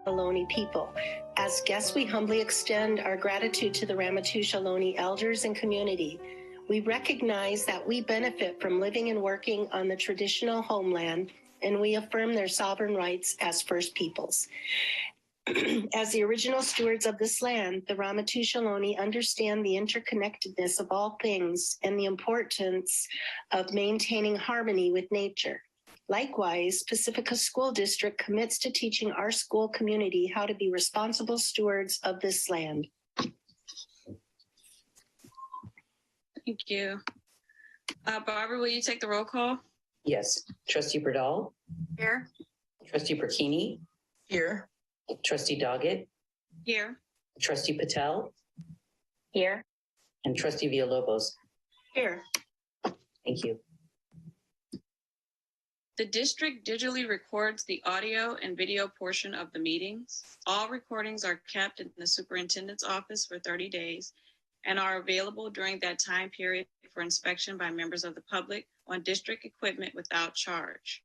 Ohlone people. As guests, we humbly extend our gratitude to the Ramaytush Ohlone elders and community. We recognize that we benefit from living and working on the traditional homeland, and we affirm their sovereign rights as First Peoples. As the original stewards of this land, the Ramaytush Ohlone understand the interconnectedness of all things and the importance of maintaining harmony with nature. Likewise, Pacifica School District commits to teaching our school community how to be responsible stewards of this land. Thank you. Barbara, will you take the roll call? Yes. Trustee Burdall? Here. Trustee Burkini? Here. Trustee Doggett? Here. Trustee Patel? Here. And Trustee Villalobos? Here. Thank you. The district digitally records the audio and video portion of the meetings. All recordings are kept in the superintendent's office for 30 days and are available during that time period for inspection by members of the public on district equipment without charge.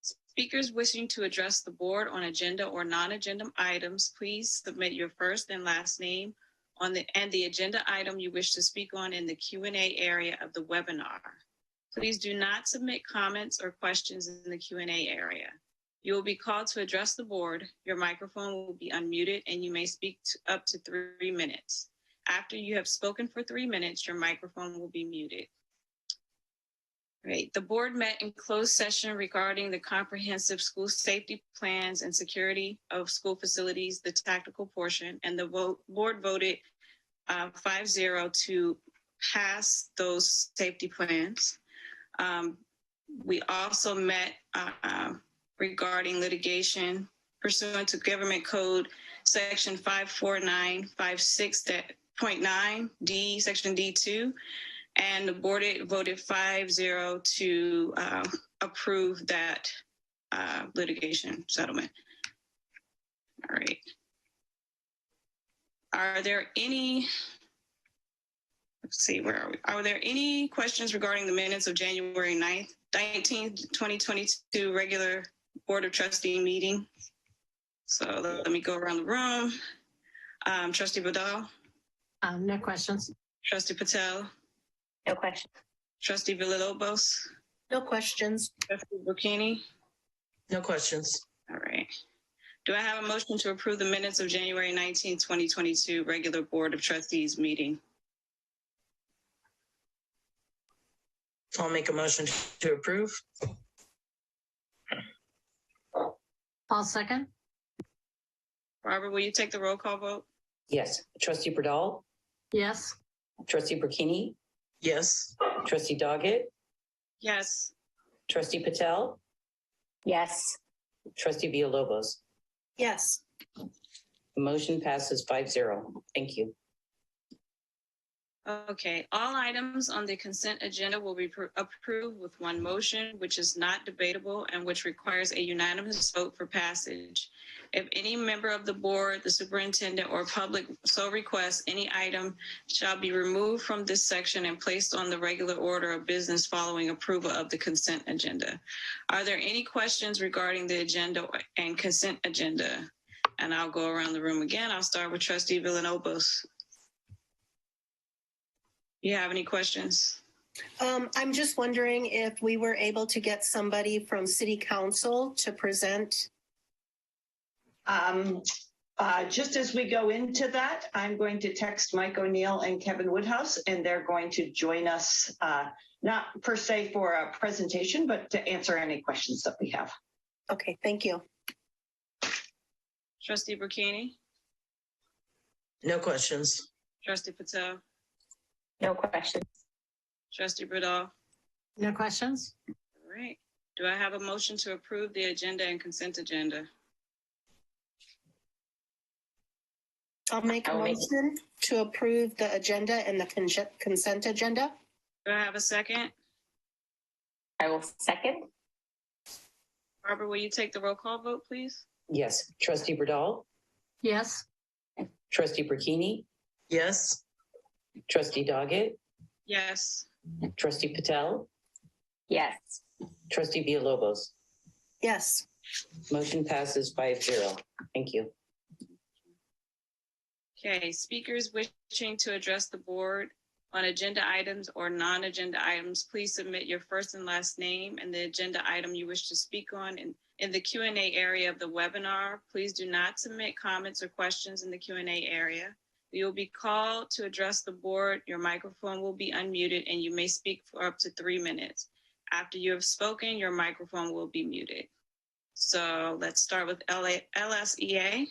Speakers wishing to address the board on agenda or non-agenda items, please submit your first and last name and the agenda item you wish to speak on in the Q&A area of the webinar. Please do not submit comments or questions in the Q&A area. You will be called to address the board. Your microphone will be unmuted and you may speak up to 3 minutes. After you have spoken for 3 minutes, your microphone will be muted. Great. The board met in closed session regarding the comprehensive school safety plans and security of school facilities, the tactical portion, and the board voted 5-0 to pass those safety plans. We also met regarding litigation pursuant to Government Code Section 54956.9 D, Section D2, and the board voted 5-0 to approve that litigation settlement. All right. Are there any? Let's see, where are we? Are there any questions regarding the minutes of January 19th, 2022 regular Board of Trustee meeting? So let me go around the room. Trustee Badal? No questions. Trustee Patel? No questions. Trustee Villalobos? No questions. Trustee Burkini? No questions. All right. Do I have a motion to approve the minutes of January 19th, 2022 regular Board of Trustees meeting? I'll make a motion to approve. I'll second. Barbara, will you take the roll call vote? Yes. Trustee Burdall? Yes. Trustee Burkini? Yes. Trustee Doggett? Yes. Trustee Patel? Yes. Trustee Villalobos? Yes. The motion passes 5-0. Thank you. Okay, all items on the consent agenda will be approved with one motion, which is not debatable and which requires a unanimous vote for passage. If any member of the board, the superintendent, or public so requests, any item shall be removed from this section and placed on the regular order of business following approval of the consent agenda. Are there any questions regarding the agenda and consent agenda? And I'll go around the room again. I'll start with Trustee Villalobos. You have any questions? I'm just wondering if we were able to get somebody from City Council to present. Just as we go into that, I'm going to text Mike O'Neill and Kevin Woodhouse, and they're going to join us, not per se for a presentation, but to answer any questions that we have. Okay, thank you. Trustee Burkini? No questions. Trustee Patel? No questions. Trustee Burdall? No questions. All right. Do I have a motion to approve the agenda and consent agenda? I'll make a motion to approve the agenda and the consent agenda. Do I have a second? I will second. Barbara, will you take the roll call vote, please? Yes. Trustee Burdall? Yes. Trustee Burkini? Yes. Trustee Doggett? Yes. Trustee Patel? Yes. Trustee Villalobos? Yes. Motion passes 5-0. Thank you. Okay, speakers wishing to address the board on agenda items or non-agenda items, please submit your first and last name and the agenda item you wish to speak on in the Q&A area of the webinar. Please do not submit comments or questions in the Q&A area. You will be called to address the board. Your microphone will be unmuted and you may speak for up to 3 minutes. After you have spoken, your microphone will be muted. So let's start with LSEA.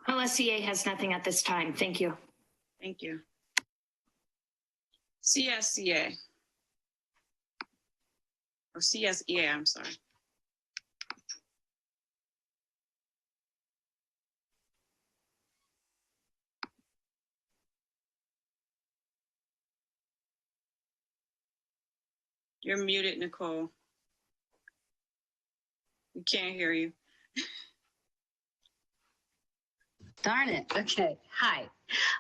LSEA has nothing at this time. Thank you. Thank you. CSEA. Or CSEA, I'm sorry. You're muted, Nicole. We can't hear you. Darn it. Okay. Hi,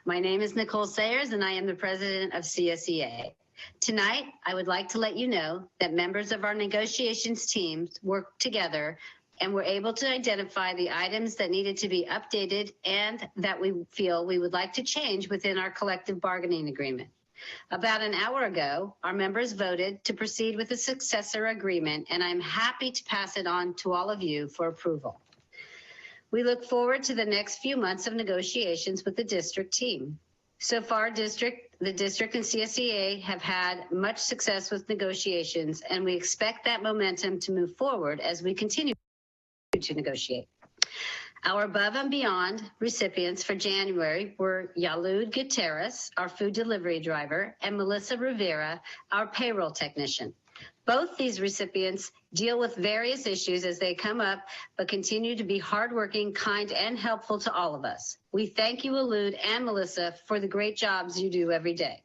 my name is Nicole Sayers and I am the president of CSEA. Tonight, I would like to let you know that members of our negotiations teams worked together and were able to identify the items that needed to be updated and that we feel we would like to change within our collective bargaining agreement. About an hour ago, our members voted to proceed with a successor agreement, and I'm happy to pass it on to all of you for approval. We look forward to the next few months of negotiations with the district team. So far, the district and CSEA have had much success with negotiations, and we expect that momentum to move forward as we continue to negotiate. Our above and beyond recipients for January were Yalud Gutierrez, our food delivery driver, and Melissa Rivera, our payroll technician. Both these recipients deal with various issues as they come up, but continue to be hardworking, kind, and helpful to all of us. We thank you, Yalud and Melissa, for the great jobs you do every day.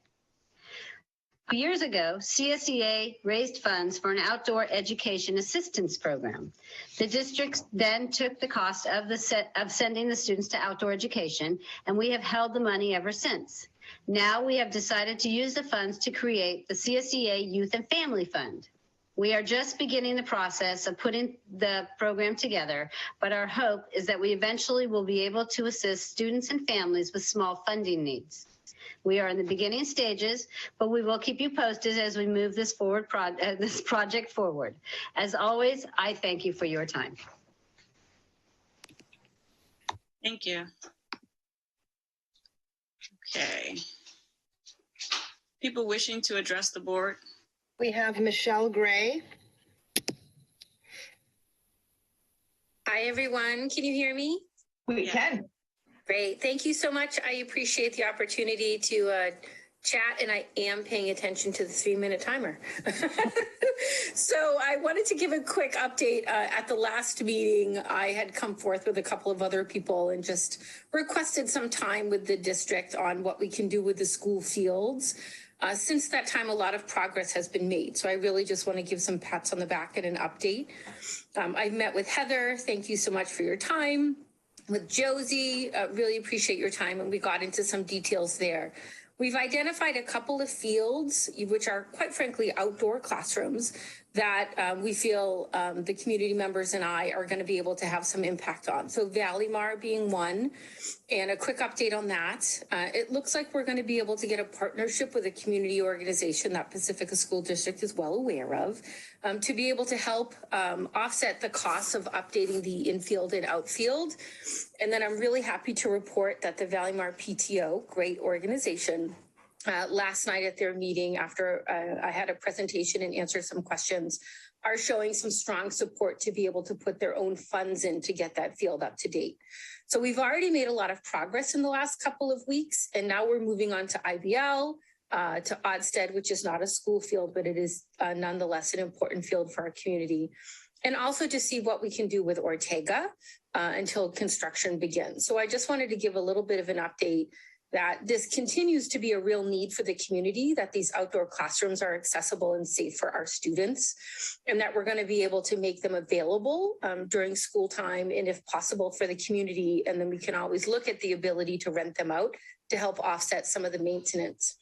Years ago, CSEA raised funds for an outdoor education assistance program. The district then took the cost of sending the students to outdoor education, and we have held the money ever since. Now we have decided to use the funds to create the CSEA Youth and Family Fund. We are just beginning the process of putting the program together, but our hope is that we eventually will be able to assist students and families with small funding needs. We are in the beginning stages, but we will keep you posted as we move this project forward. As always, I thank you for your time. Thank you. Okay. People wishing to address the board. We have Michelle Gray. Hi, everyone. Can you hear me? We can. Great. Thank you so much. I appreciate the opportunity to chat, and I am paying attention to the 3-minute timer. So I wanted to give a quick update. At the last meeting, I had come forth with a couple of other people and just requested some time with the district on what we can do with the school fields. Since that time, a lot of progress has been made. So I really just want to give some pats on the back and an update. I've met with Heather. Thank you so much for your time. With Josie, really appreciate your time, and we got into some details there. We've identified a couple of fields, which are quite frankly outdoor classrooms, that we feel the community members and I are going to be able to have some impact on. So Valleymar being one, and a quick update on that. It looks like we're going to be able to get a partnership with a community organization that Pacifica School District is well aware of, to be able to help offset the costs of updating the infield and outfield. And then I'm really happy to report that the Valleymar PTO, great organization, last night at their meeting, after I had a presentation and answered some questions, are showing some strong support to be able to put their own funds in to get that field up to date. So we've already made a lot of progress in the last couple of weeks, and now we're moving on to IBL, to Odsted, which is not a school field, but it is nonetheless an important field for our community. And also to see what we can do with Ortega until construction begins. So I just wanted to give a little bit of an update that this continues to be a real need for the community, that these outdoor classrooms are accessible and safe for our students, and that we're going to be able to make them available during school time and if possible for the community. And then we can always look at the ability to rent them out to help offset some of the maintenance.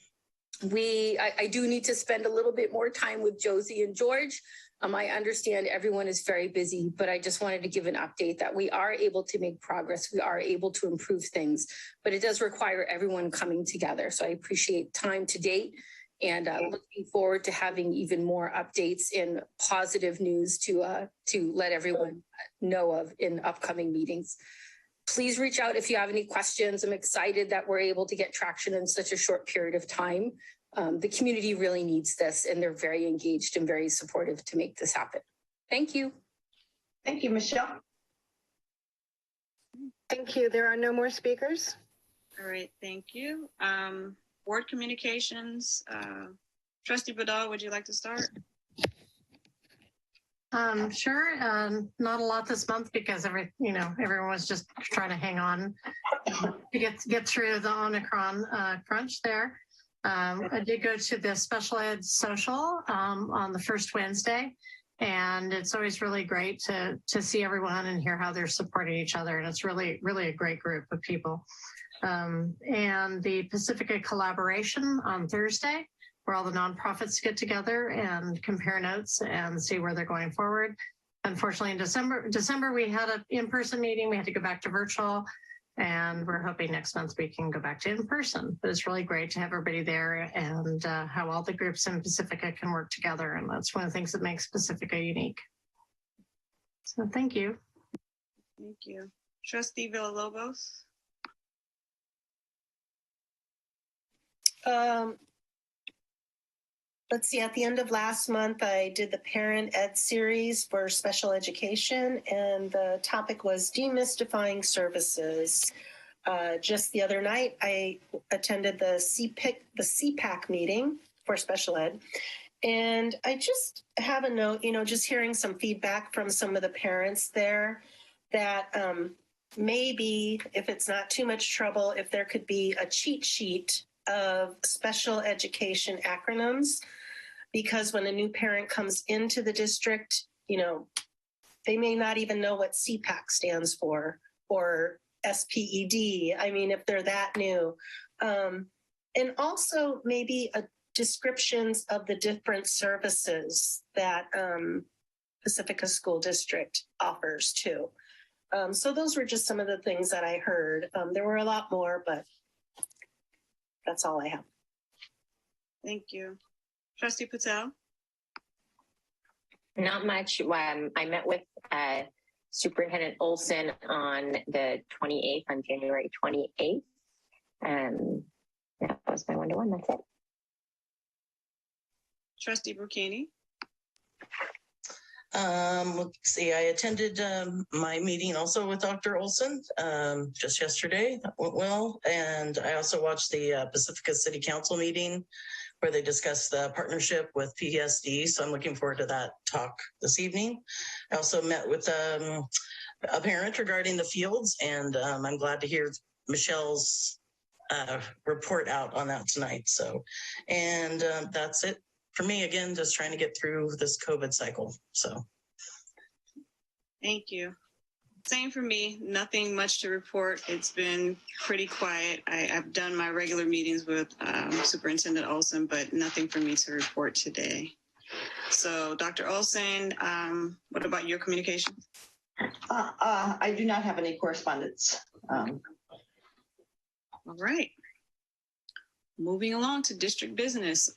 I do need to spend a little bit more time with Josie and George. I understand everyone is very busy, but I just wanted to give an update that we are able to make progress. We are able to improve things, but it does require everyone coming together. So I appreciate time to date and looking forward to having even more updates and positive news to let everyone know of in upcoming meetings. Please reach out if you have any questions. I'm excited that we're able to get traction in such a short period of time. The community really needs this, and they're very engaged and very supportive to make this happen. Thank you. Thank you, Michelle. Thank you. There are no more speakers. All right, thank you. Board communications. Trustee Badal, would you like to start? Sure. Not a lot this month because everyone was just trying to hang on to get through the Omicron crunch there. I did go to the special ed social on the first Wednesday, and it's always really great to see everyone and hear how they're supporting each other. And it's really, really a great group of people. And the Pacifica collaboration on Thursday, where all the nonprofits get together and compare notes and see where they're going forward. Unfortunately, in December we had an in-person meeting. We had to go back to virtual, and we're hoping next month we can go back to in-person. But it's really great to have everybody there and how all the groups in Pacifica can work together. And that's one of the things that makes Pacifica unique. So thank you. Thank you. Trustee Villalobos. Let's see, at the end of last month, I did the Parent Ed series for special education, and the topic was demystifying services. Just the other night, I attended the CPAC meeting for special ed, and I just have a note, just hearing some feedback from some of the parents there that maybe, if it's not too much trouble, if there could be a cheat sheet of special education acronyms, because when a new parent comes into the district, they may not even know what CPAC stands for or SPED. I mean, if they're that new. And also maybe descriptions of the different services that Pacifica School District offers too. So those were just some of the things that I heard. There were a lot more, but that's all I have. Thank you. Trustee Patel. Not much. I met with Superintendent Olson on the 28th, on January 28th. That was my one-to-one. That's it. Trustee Burkini. Let's see, I attended my meeting also with Dr. Olson just yesterday. That went well. And I also watched the Pacifica City Council meeting where they discussed the partnership with PSD. So I'm looking forward to that talk this evening. I also met with a parent regarding the fields, and I'm glad to hear Michelle's report out on that tonight. So, and that's it for me. Again, just trying to get through this COVID cycle. So. Thank you. Same for me. Nothing much to report. It's been pretty quiet. I've done my regular meetings with Superintendent Olson, but nothing for me to report today. So, Dr. Olson, what about your communication? I do not have any correspondence. All right. Moving along to district business.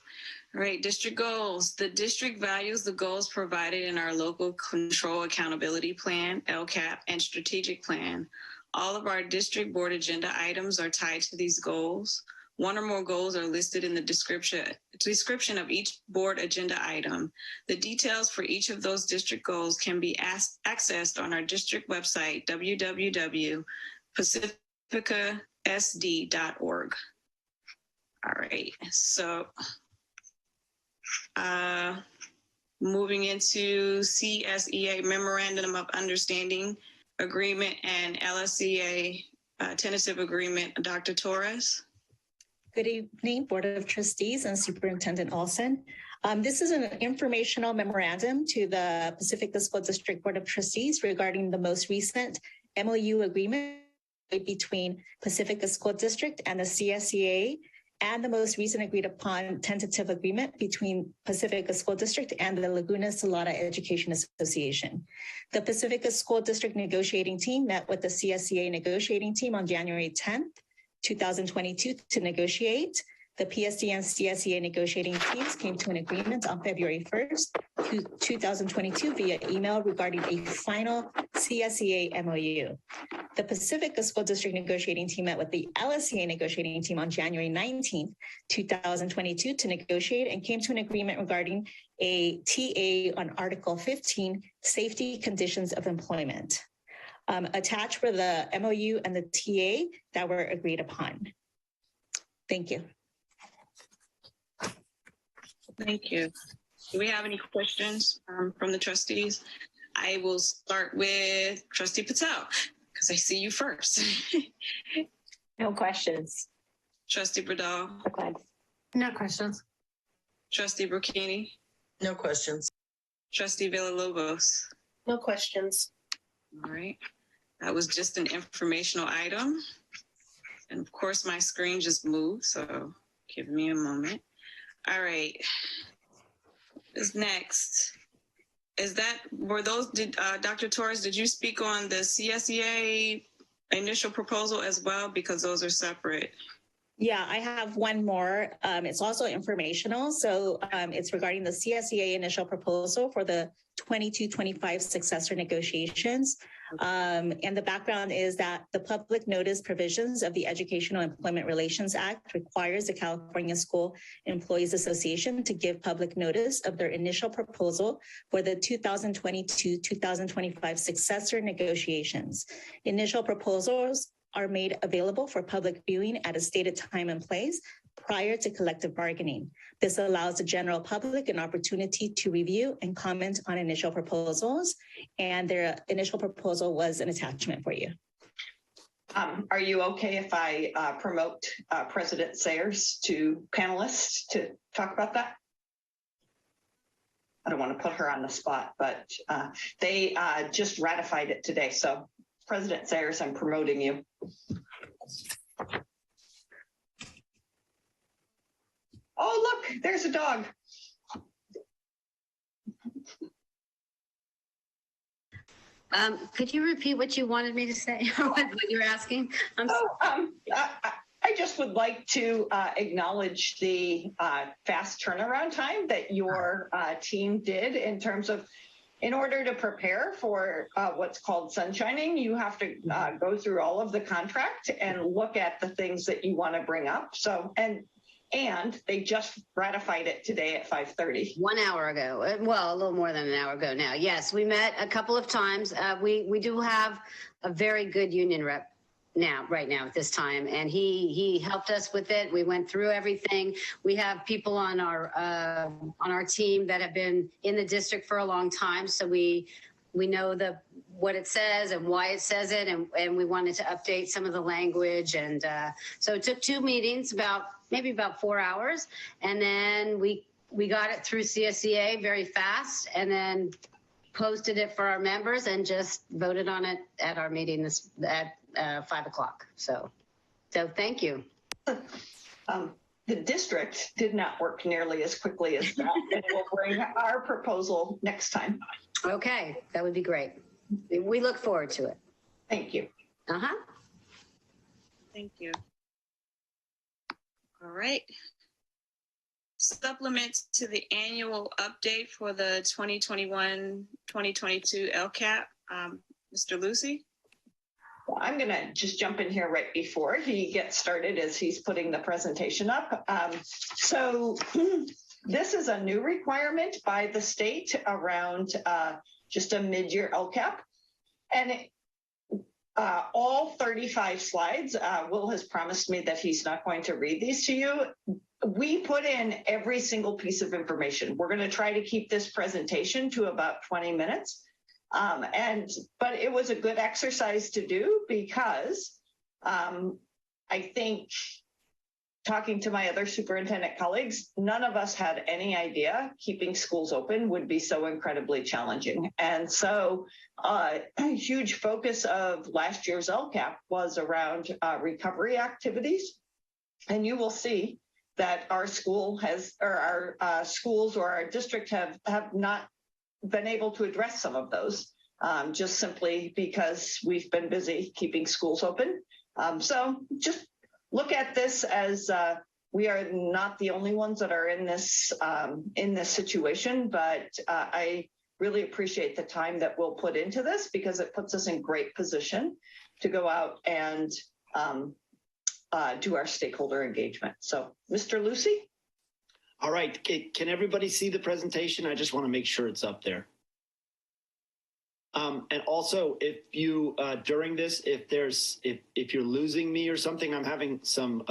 All right, district goals. The district values the goals provided in our local control accountability plan, LCAP, and strategic plan. All of our district board agenda items are tied to these goals. One or more goals are listed in the description of each board agenda item. The details for each of those district goals can be accessed on our district website, www.pacificasd.org. All right, so moving into CSEA Memorandum of Understanding Agreement and LSCA Tentative Agreement, Dr. Torres. Good evening, Board of Trustees and Superintendent Olson. This is an informational memorandum to the Pacifica School District Board of Trustees regarding the most recent MOU agreement between Pacifica School District and the CSEA and the most recent agreed upon tentative agreement between Pacifica School District and the Laguna Salada Education Association. The Pacifica School District negotiating team met with the CSEA negotiating team on January 10th, 2022 to negotiate. The PSD and CSEA negotiating teams came to an agreement on February 1st, 2022 via email regarding a final CSEA MOU. The Pacifica School District negotiating team met with the LSEA negotiating team on January 19th, 2022 to negotiate and came to an agreement regarding a TA on Article 15, Safety Conditions of Employment. Attached were the MOU and the TA that were agreed upon. Thank you. Thank you. Do we have any questions from the trustees? I will start with Trustee Patel, because I see you first. No questions. Trustee Bradal. Okay. No questions. Trustee Burkini. No questions. Trustee Villalobos. No questions. All right. That was just an informational item. And of course, my screen just moved, so give me a moment. All right. Is next. Dr. Torres, did you speak on the CSEA initial proposal as well? Because those are separate. Yeah, I have one more. It's also informational. So it's regarding the CSEA initial proposal for the 22-25 successor negotiations. And the background is that the public notice provisions of the Educational Employment Relations Act requires the California School Employees Association to give public notice of their initial proposal for the 2022-2025 successor negotiations. Initial proposals are made available for public viewing at a stated time and place prior to collective bargaining. This allows the general public an opportunity to review and comment on initial proposals, and their initial proposal was an attachment for you. Are you okay if I promote President Sayers to panelists to talk about that? I don't want to put her on the spot, but they just ratified it today. So President Sayers, I'm promoting you. Oh, look, there's a dog. Could you repeat what you wanted me to say or what you're asking? I just would like to acknowledge the fast turnaround time that your team did in terms of, in order to prepare for what's called sunshining, you have to go through all of the contract and look at the things that you want to bring up. So, and they just ratified it today at 5:30. 1 hour ago. Well, a little more than an hour ago now. Yes, we met a couple of times. We do have a very good union rep right now at this time, and he helped us with it. We went through everything. We have people on our team that have been in the district for a long time, so we know what it says and why it says it, and we wanted to update some of the language, and so it took 2 meetings, maybe about 4 hours, and then we got it through CSEA very fast, and then posted it for our members and just voted on it at our meeting at 5 o'clock. So thank you. The district did not work nearly as quickly as that, and we'll bring our proposal next time. Okay, that would be great. We look forward to it. Thank you. Thank you. All right. Supplement to the annual update for the 2021-2022 LCAP, Mr. Lucy. Well, I'm going to just jump in here right before he gets started as he's putting the presentation up. So this is a new requirement by the state around just a mid-year LCAP. And all 35 slides, Will has promised me that he's not going to read these to you. We put in every single piece of information. We're going to try to keep this presentation to about 20 minutes. But it was a good exercise to do because I think, talking to my other superintendent colleagues, none of us had any idea keeping schools open would be so incredibly challenging. And so a huge focus of last year's LCAP was around recovery activities. And you will see that our school has, or our schools or our district have not been able to address some of those, just simply because we've been busy keeping schools open. So just look at this as we are not the only ones that are in this situation, but I really appreciate the time that we'll put into this because it puts us in great position to go out and do our stakeholder engagement. So, Mr. Lucy? All right, can everybody see the presentation? I just want to make sure it's up there. And also, if you during this, if you're losing me or something, I'm having some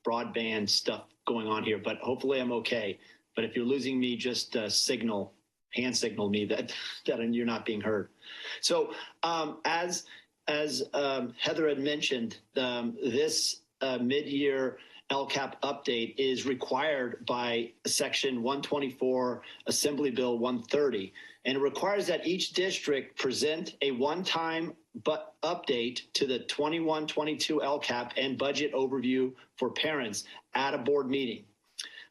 broadband stuff going on here, but hopefully I'm okay. But if you're losing me, just hand signal me that you're not being heard. So as Heather had mentioned, this mid-year LCAP update is required by Section 124, Assembly Bill 130, and it requires that each district present a one-time update to the 21-22 LCAP and budget overview for parents at a board meeting.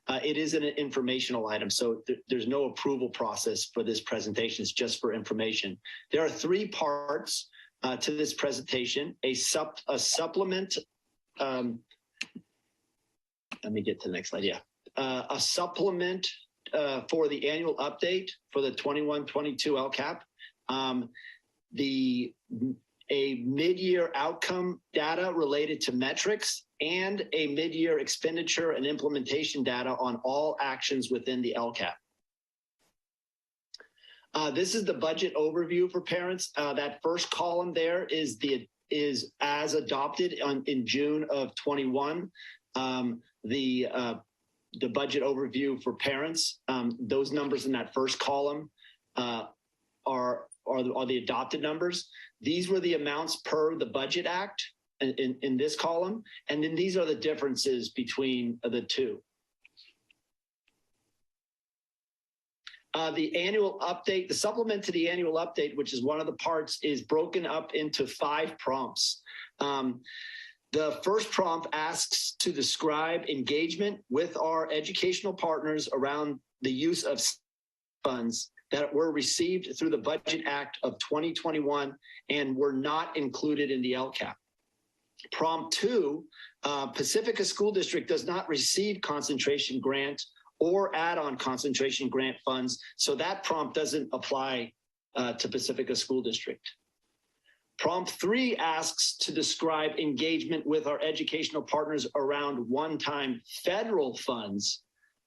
It is an informational item, so there's no approval process for this presentation. It's just for information. There are three parts to this presentation: a supplement. Let me get to the next slide. Yeah, a supplement for the annual update for the 21-22 LCAP. A mid-year outcome data related to metrics, and a mid-year expenditure and implementation data on all actions within the LCAP. This is the budget overview for parents. That first column there is as adopted in June of 21. The budget overview for parents. Those numbers in that first column are the adopted numbers. These were the amounts per the Budget Act in this column, and then these are the differences between the two. The annual update, the supplement to the annual update, which is one of the parts, is broken up into 5 prompts. The first prompt asks to describe engagement with our educational partners around the use of funds that were received through the Budget Act of 2021 and were not included in the LCAP. Prompt 2, Pacifica School District does not receive concentration grant or add-on concentration grant funds, so that prompt doesn't apply to Pacifica School District. Prompt 3 asks to describe engagement with our educational partners around one-time federal funds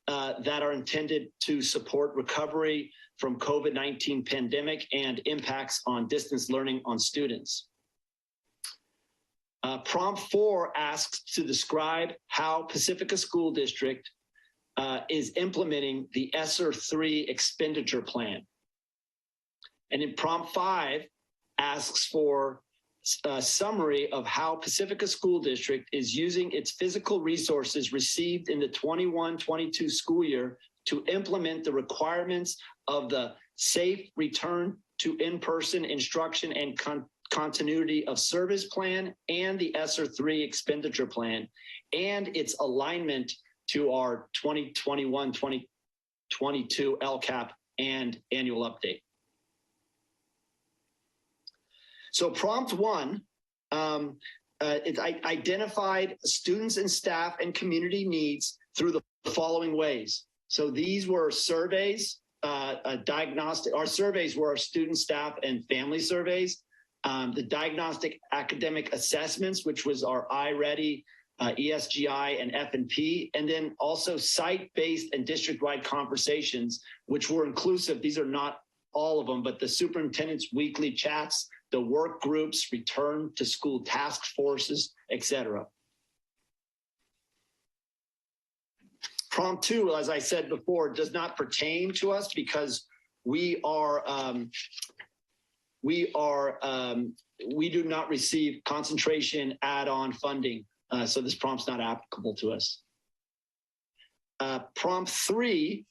that are intended to support recovery from COVID-19 pandemic and impacts on distance learning on students. Prompt 4 asks to describe how Pacifica School District is implementing the ESSER 3 expenditure plan. And in prompt 5 asks for a summary of how Pacifica School District is using its physical resources received in the 21-22 school year to implement the requirements of the Safe Return to In-Person Instruction and Continuity of Service Plan and the ESSER 3 expenditure plan, and its alignment to our 2021-2022 LCAP and annual update. So prompt 1, it identified students and staff and community needs through the following ways. So these were surveys, diagnostic. Our surveys were our student, staff, and family surveys. The diagnostic academic assessments, which was our iReady, ESGI, and F&P, and then also site-based and district-wide conversations, which were inclusive. These are not all of them, but the superintendent's weekly chats, the work groups, return to school task forces, etc. Prompt 2, as I said before, does not pertain to us because we do not receive concentration add-on funding, so this prompt's not applicable to us. Prompt 3.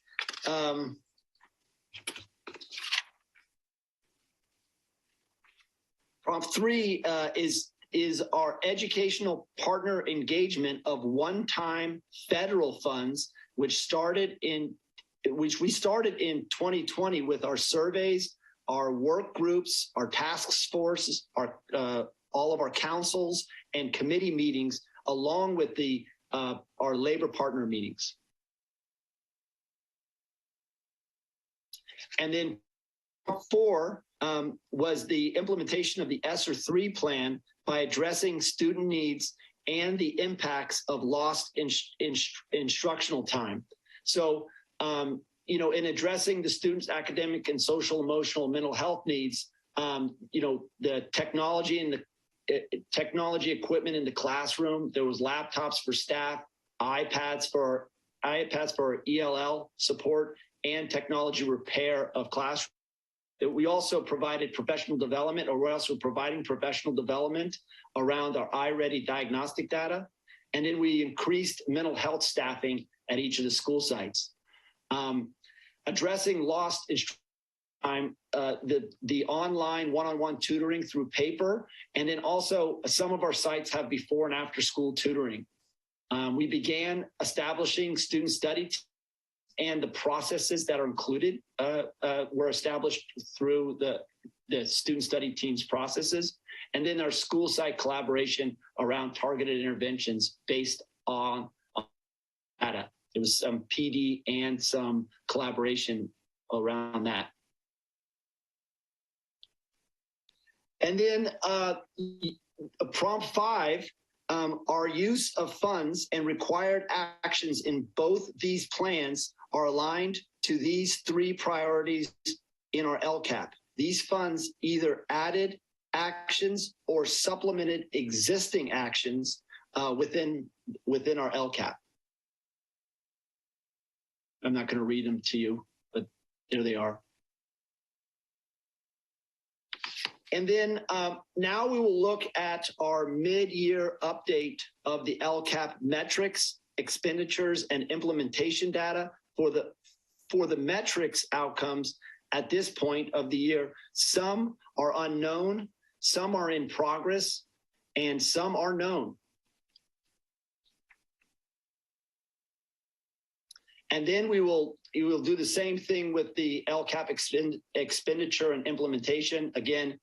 Prompt 3 is is our educational partner engagement of one-time federal funds, which we started in 2020 with our surveys, our work groups, our task forces, all of our councils and committee meetings, along with our labor partner meetings. And then 4 was the implementation of the ESSER 3 plan by addressing student needs and the impacts of lost instructional time. So, in addressing the students' academic and social, emotional, mental health needs, the technology and the technology equipment in the classroom, there was laptops for staff, iPads for ELL support, and technology repair of classrooms. We also provided professional development, or we're also providing professional development around our iReady diagnostic data. And then we increased mental health staffing at each of the school sites. Addressing lost instruction time, the online one-on-one tutoring through paper, and then also some of our sites have before and after school tutoring. We began establishing student study and the processes that are included were established through the student study team's processes. And then our school site collaboration around targeted interventions based on data. There was some PD and some collaboration around that. And then prompt 5, our use of funds and required actions in both these plans are aligned to these 3 priorities in our LCAP. These funds either added actions or supplemented existing actions within our LCAP. I'm not going to read them to you, but there they are. And then now we will look at our mid-year update of the LCAP metrics, expenditures, and implementation data. For the metrics outcomes at this point of the year, some are unknown, some are in progress, and some are known. And then we will do the same thing with the LCAP expenditure and implementation. Again,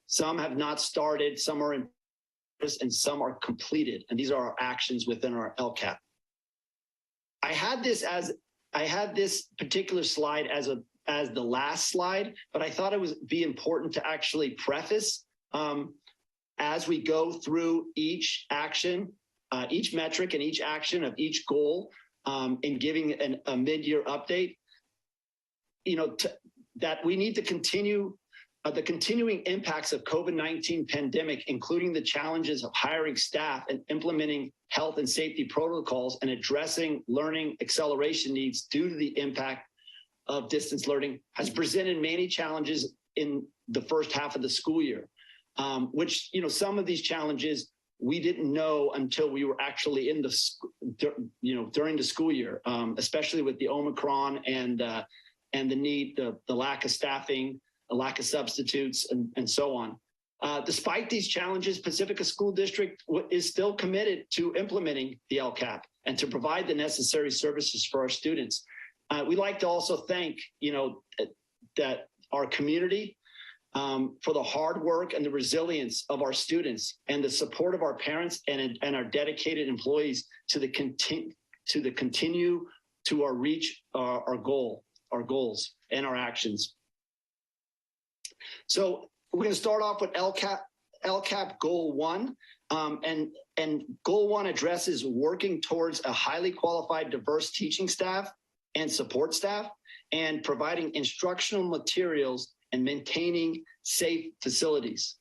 some have not started, some are in progress, and some are completed. And these are our actions within our LCAP. I had this particular slide as the last slide, but I thought it would be important to actually preface as we go through each action, each metric and each action of each goal in giving a mid-year update, that we need to continue the continuing impacts of COVID-19 pandemic, including the challenges of hiring staff and implementing health and safety protocols and addressing learning acceleration needs due to the impact of distance learning, has presented many challenges in the first half of the school year, which, some of these challenges we didn't know until we were actually in during the school year, especially with the Omicron and the need, the lack of staffing, a lack of substitutes, and so on. Despite these challenges, Pacifica School District is still committed to implementing the LCAP and to provide the necessary services for our students. We'd like to also thank, that our community for the hard work and the resilience of our students and the support of our parents and our dedicated employees to continue to reach our goals and our actions. So we're going to start off with LCAP Goal 1, and Goal 1 addresses working towards a highly qualified, diverse teaching staff and support staff, and providing instructional materials and maintaining safe facilities.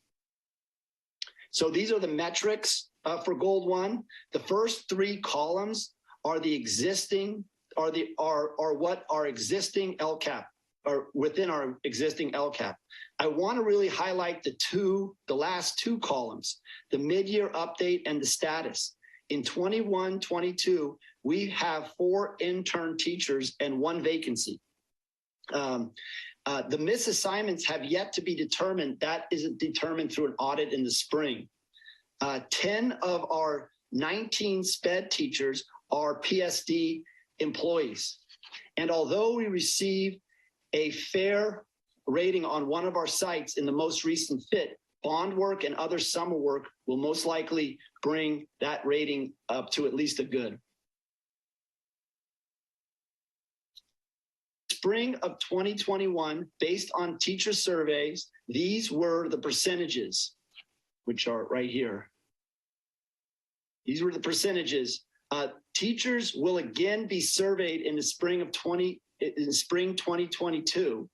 So these are the metrics for Goal 1. The first 3 columns are what our existing LCAP or within our existing LCAP. I want to really highlight the last 2 columns, the mid-year update and the status. In 21-22, we have 4 intern teachers and 1 vacancy. The misassignments have yet to be determined. That is determined through an audit in the spring. 10 of our 19 SPED teachers are PSD employees. And although we received a fair rating on one of our sites in the most recent fit, bond work and other summer work will most likely bring that rating up to at least a good. Spring of 2021, based on teacher surveys, these were the percentages, which are right here. These were the percentages. Teachers will again be surveyed in the spring of 2022.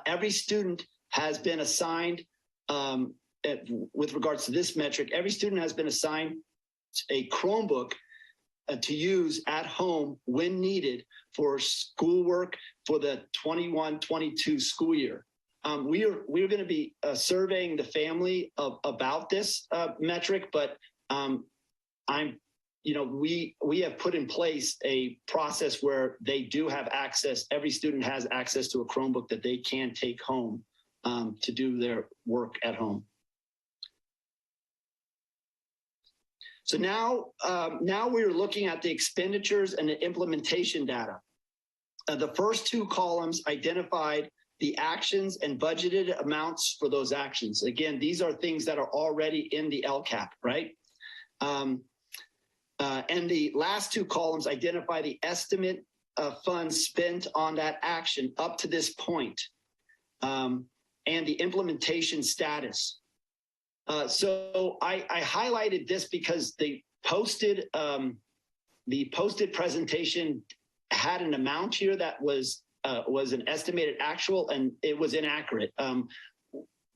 Every student has been assigned, with regards to this metric, every student has been assigned a Chromebook to use at home when needed for schoolwork for the 21-22 school year. We're going to be surveying the family about this metric, but we have put in place a process where they do have access. Every student has access to a Chromebook that they can take home to do their work at home. So now we're looking at the expenditures and the implementation data. The first two columns identified the actions and budgeted amounts for those actions. Again, these are things that are already in the LCAP, right? And the last two columns identify the estimate of funds spent on that action up to this point, and the implementation status. So I highlighted this because the posted presentation had an amount here that was an estimated actual, and it was inaccurate.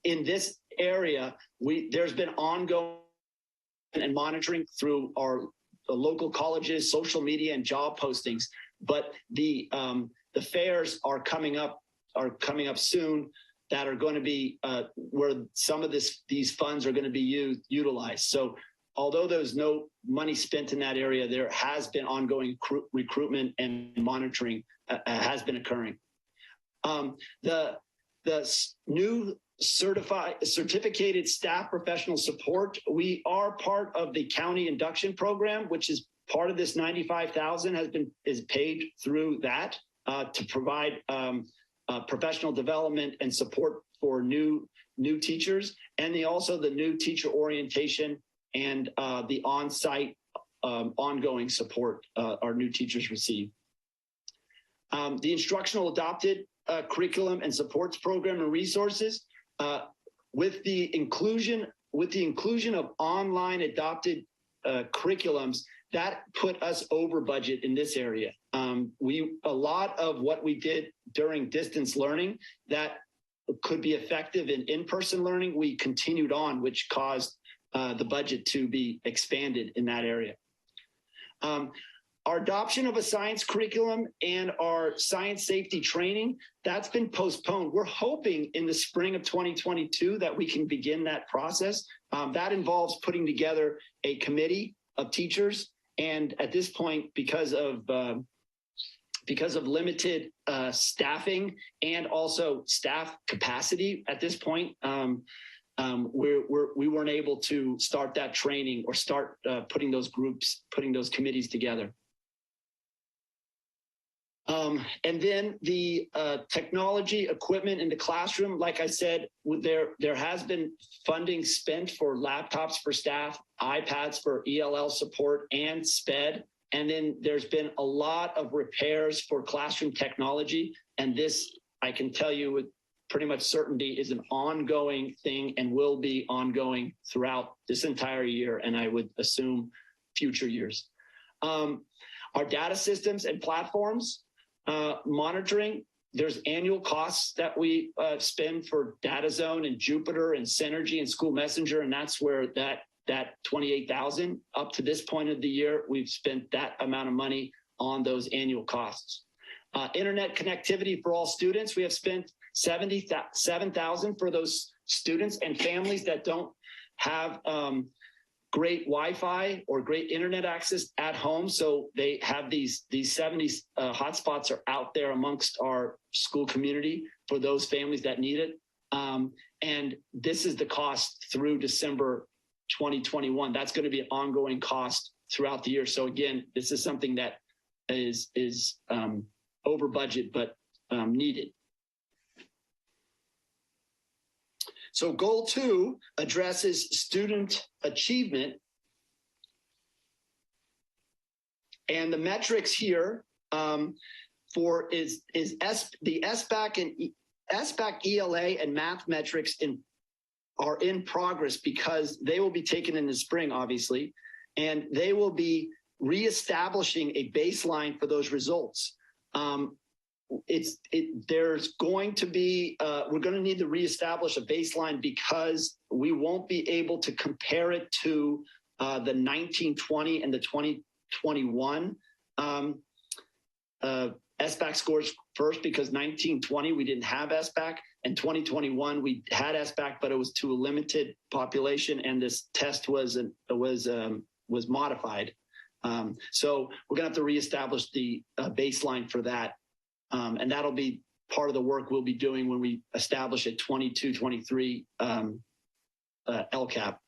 In this area, there's been ongoing and monitoring through our local colleges, social media, and job postings. But the fairs are coming up soon that are going to be where some of these funds are going to be utilized. So although there's no money spent in that area, there has been ongoing recruitment and monitoring has been occurring. The new certificated staff professional support, we are part of the county induction program, which is part of this $95,000 is paid through that to provide professional development and support for new teachers, and also the new teacher orientation and the on-site ongoing support our new teachers receive. The instructional adopted curriculum and supports program and resources, with the inclusion of online adopted curriculums, that put us over budget in this area. A lot of what we did during distance learning that could be effective in in-person learning, we continued on, which caused the budget to be expanded in that area. Our adoption of a science curriculum and our science safety training, that's been postponed. We're hoping in the spring of 2022 that we can begin that process. That involves putting together a committee of teachers. And at this point, because of limited staffing and also staff capacity at this point, we weren't able to start that training or start putting those committees together. And then the technology equipment in the classroom, like I said, there has been funding spent for laptops for staff, iPads for ELL support, and SPED. And then there's been a lot of repairs for classroom technology. And this, I can tell you with pretty much certainty, is an ongoing thing and will be ongoing throughout this entire year, and I would assume future years. Our data systems and platforms, monitoring, there's annual costs that we spend for Data Zone and Jupiter and Synergy and School Messenger, and that's where that $28,000 up to this point of the year, we've spent that amount of money on those annual costs. Internet connectivity for all students, we have spent $77,000 for those students and families that don't have great Wi-Fi or great internet access at home. So they have these 70 hotspots are out there amongst our school community for those families that need it. And this is the cost through December 2021. That's going to be an ongoing cost throughout the year. So again, this is something that is over budget, but needed. So goal 2 addresses student achievement. And the metrics here the SBAC and SBAC ELA and math metrics are in progress because they will be taken in the spring, obviously, and they will be reestablishing a baseline for those results. There's going to be, we're going to need to reestablish a baseline because we won't be able to compare it to the 1920 and the 2021 SBAC scores first, because 1920 we didn't have SBAC, and 2021 we had SBAC, but it was to a limited population, and this test was modified. So we're gonna have to reestablish the baseline for that, and that'll be part of the work we'll be doing when we establish a 22-23 LCAP.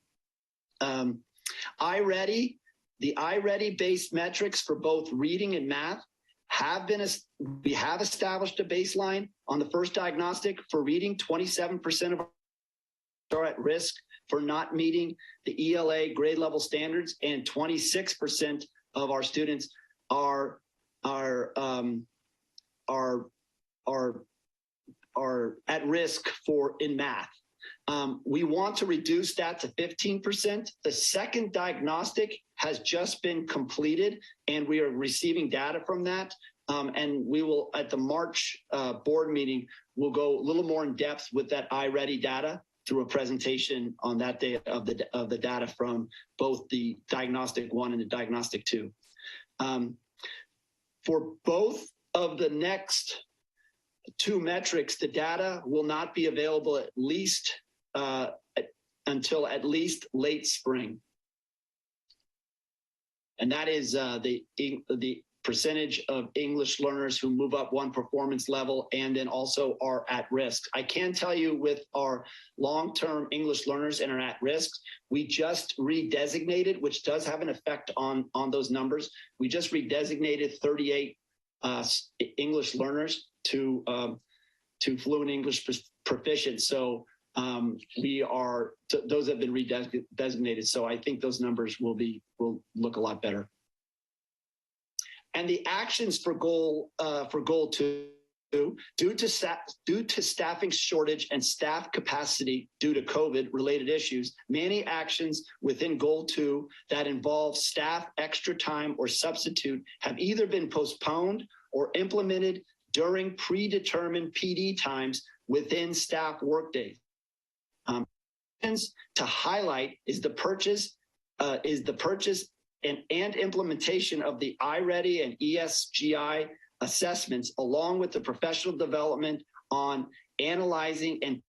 iReady, the iReady based metrics for both reading and math we have established a baseline on the first diagnostic. For reading, 27% of are at risk for not meeting the ELA grade level standards, and 26% of our students are at risk in math. We want to reduce that to 15%. The second diagnostic has just been completed, and we are receiving data from that. And we will, at the March board meeting, we'll go a little more in depth with that iReady data through a presentation on that day of the data from both the diagnostic 1 and the diagnostic 2. For both of the next 2 metrics, the data will not be available at least until at least late spring. And that is the percentage of English learners who move up 1 performance level and then also are at risk. I can tell you with our long-term English learners and are at risk, we just redesignated, which does have an effect on those numbers. We just redesignated 38 English learners to fluent English proficient. So those have been redesignated. So I think those numbers will look a lot better. And the actions for goal 2, due to staffing shortage and staff capacity due to COVID related issues, many actions within goal 2 that involve staff extra time or substitute have either been postponed or implemented during predetermined PD times within staff workdays. To highlight is the purchase and implementation of the iReady and ESGI assessments, along with the professional development on analyzing and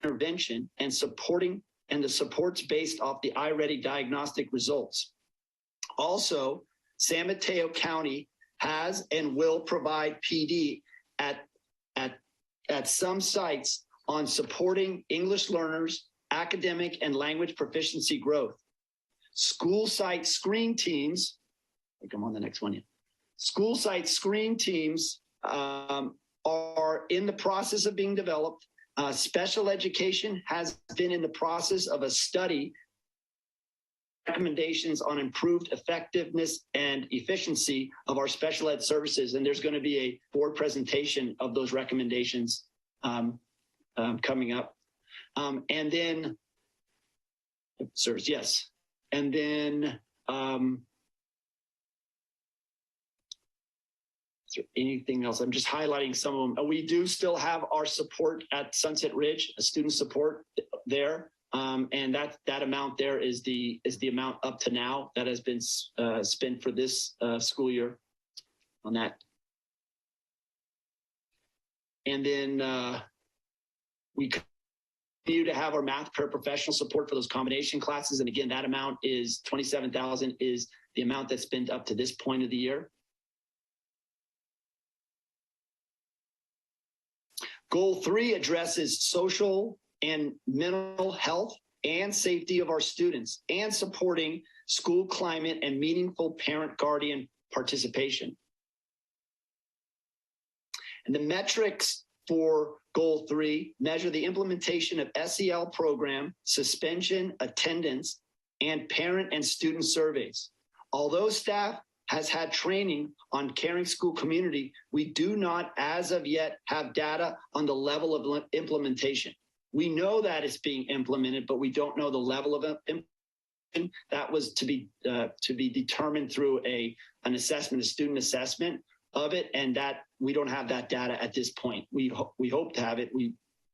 intervention and supporting, and the supports based off the iReady diagnostic results. Also, San Mateo County has and will provide PD at some sites on supporting English learners' academic and language proficiency growth. School site screen teams, I think I'm on the next one. School site screen teams are in the process of being developed. Special education has been in the process of a study, recommendations on improved effectiveness and efficiency of our special ed services. And there's going to be a board presentation of those recommendations coming up. And then, yes. And then, is there anything else? I'm just highlighting some of them. We do still have our support at Sunset Ridge, a student support there. And that amount there is the amount up to now that has been spent for this school year on that. And then we continue to have our math paraprofessional support for those combination classes. And again, that amount is $27,000 is the amount that's been up to this point of the year. Goal 3 addresses social and mental health and safety of our students and supporting school climate and meaningful parent-guardian participation. And the metrics for Goal 3 measure the implementation of SEL program, suspension, attendance, and parent and student surveys. Although staff has had training on caring school community, we do not, as of yet, have data on the level of implementation. We know that it's being implemented, but we don't know the level of implementation. That was to be determined through an assessment, a student assessment of it, and that we don't have that data at this point. We hope to have it.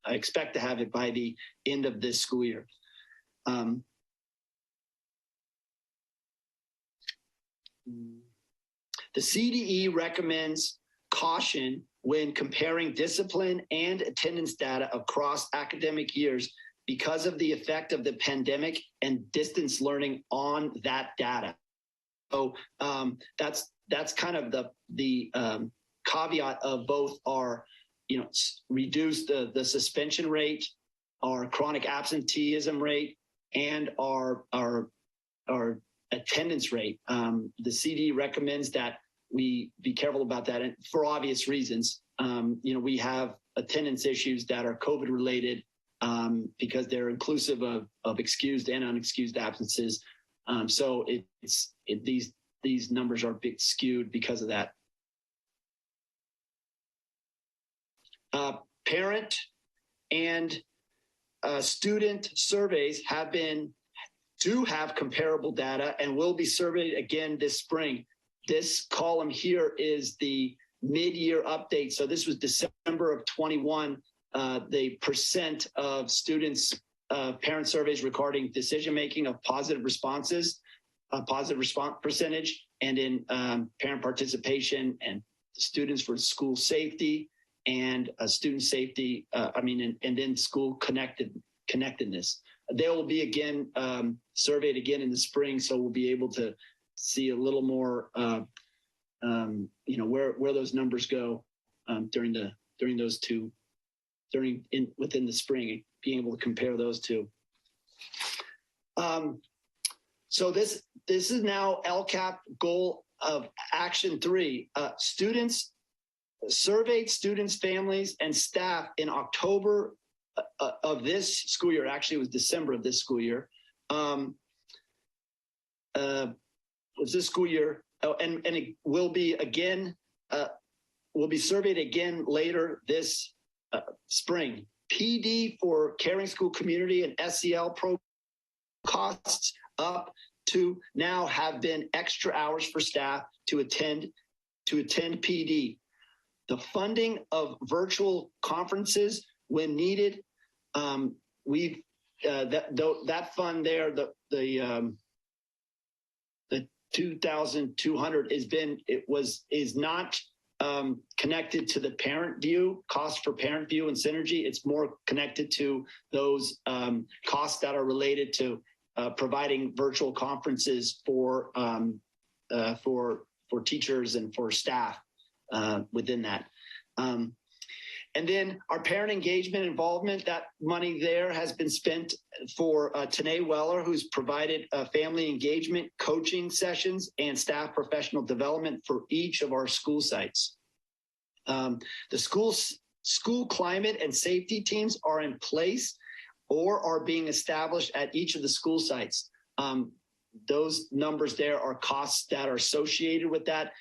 I expect to have it by the end of this school year. The CDE recommends caution when comparing discipline and attendance data across academic years because of the effect of the pandemic and distance learning on that data. So that's kind of the caveat of both our, reduce the suspension rate, our chronic absenteeism rate, and our attendance rate. The CD recommends that we be careful about that, and for obvious reasons. We have attendance issues that are COVID related because they're inclusive of excused and unexcused absences. So these numbers are a bit skewed because of that. Parent and student surveys do have comparable data and will be surveyed again this spring. This column here is the mid-year update. So this was December of 21, the percent of students, parent surveys regarding decision-making of positive responses, positive response percentage, and in parent participation and students for school safety and student safety, and then school connectedness. They will be again surveyed again in the spring, so we'll be able to see a little more, where those numbers go within the spring, being able to compare those two. So this is now LCAP goal of Action 3. Surveyed students, families, and staff in October of this school year. Actually, it was December of this school year. Was this school year? Oh, and it will be again. Will be surveyed again later this spring. PD for caring school community and SEL pro costs up to now have been extra hours for staff to attend PD. The funding of virtual conferences when needed. We've that fund there, the 2,200 is not connected to the parent view, cost for parent view and synergy. It's more connected to those costs that are related to providing virtual conferences for teachers and for staff within that. And then our parent engagement involvement, that money there has been spent for Tanae Weller, who's provided family engagement, coaching sessions, and staff professional development for each of our school sites. The school climate and safety teams are in place or are being established at each of the school sites. Those numbers there are costs that are associated with that.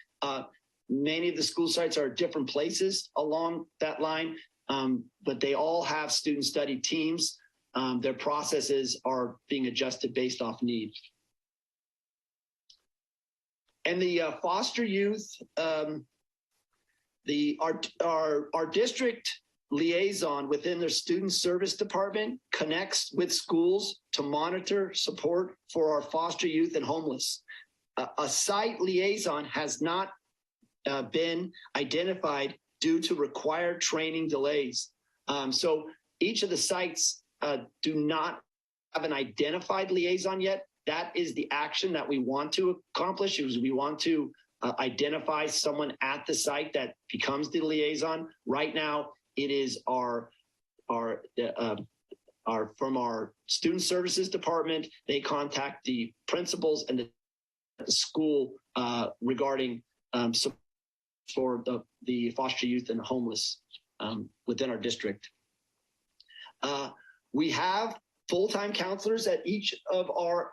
Many of the school sites are at different places along that line, but they all have student study teams. Their processes are being adjusted based off need. And the foster youth, our district liaison within their student service department connects with schools to monitor support for our foster youth and homeless. A site liaison has not been identified due to required training delays. So each of the sites do not have an identified liaison yet. That is the action that we want to accomplish, is we want to identify someone at the site that becomes the liaison. Right now, it is our from our student services department. They contact the principals and the school regarding support for the foster youth and homeless within our district. We have full-time counselors at each of our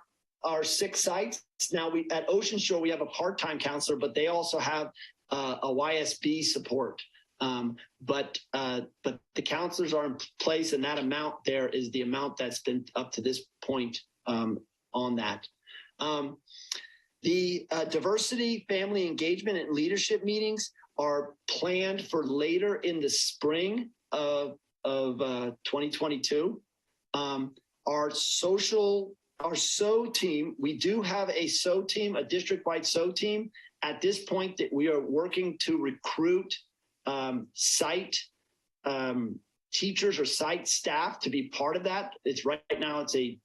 6 sites. Now at Ocean Shore, we have a part-time counselor, but they also have a YSB support. But the counselors are in place, and that amount there is the amount that's been up to this point on that. The diversity, family engagement, and leadership meetings are planned for later in the spring of 2022. Our SO team, we do have a SO team, a district-wide SO team. At this point, that we are working to recruit site teachers or site staff to be part of that. It's right now it's a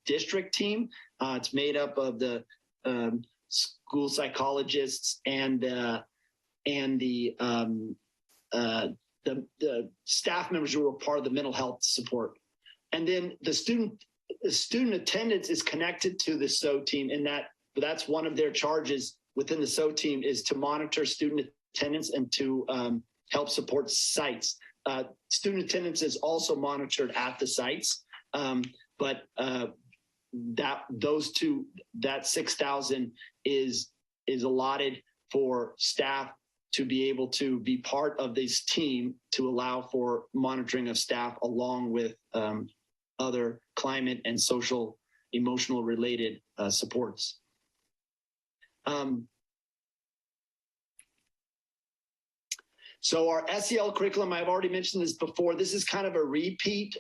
district team. It's made up of the school psychologists and the staff members who are part of the mental health support. And then the student attendance is connected to the SO team, in that's one of their charges within the SO team is to monitor student attendance and to help support sites. Student attendance is also monitored at the sites, but that 6,000 is allotted for staff to be able to be part of this team to allow for monitoring of staff along with other climate and social, emotional related supports. So our SEL curriculum, I've already mentioned this before, this is kind of a repeat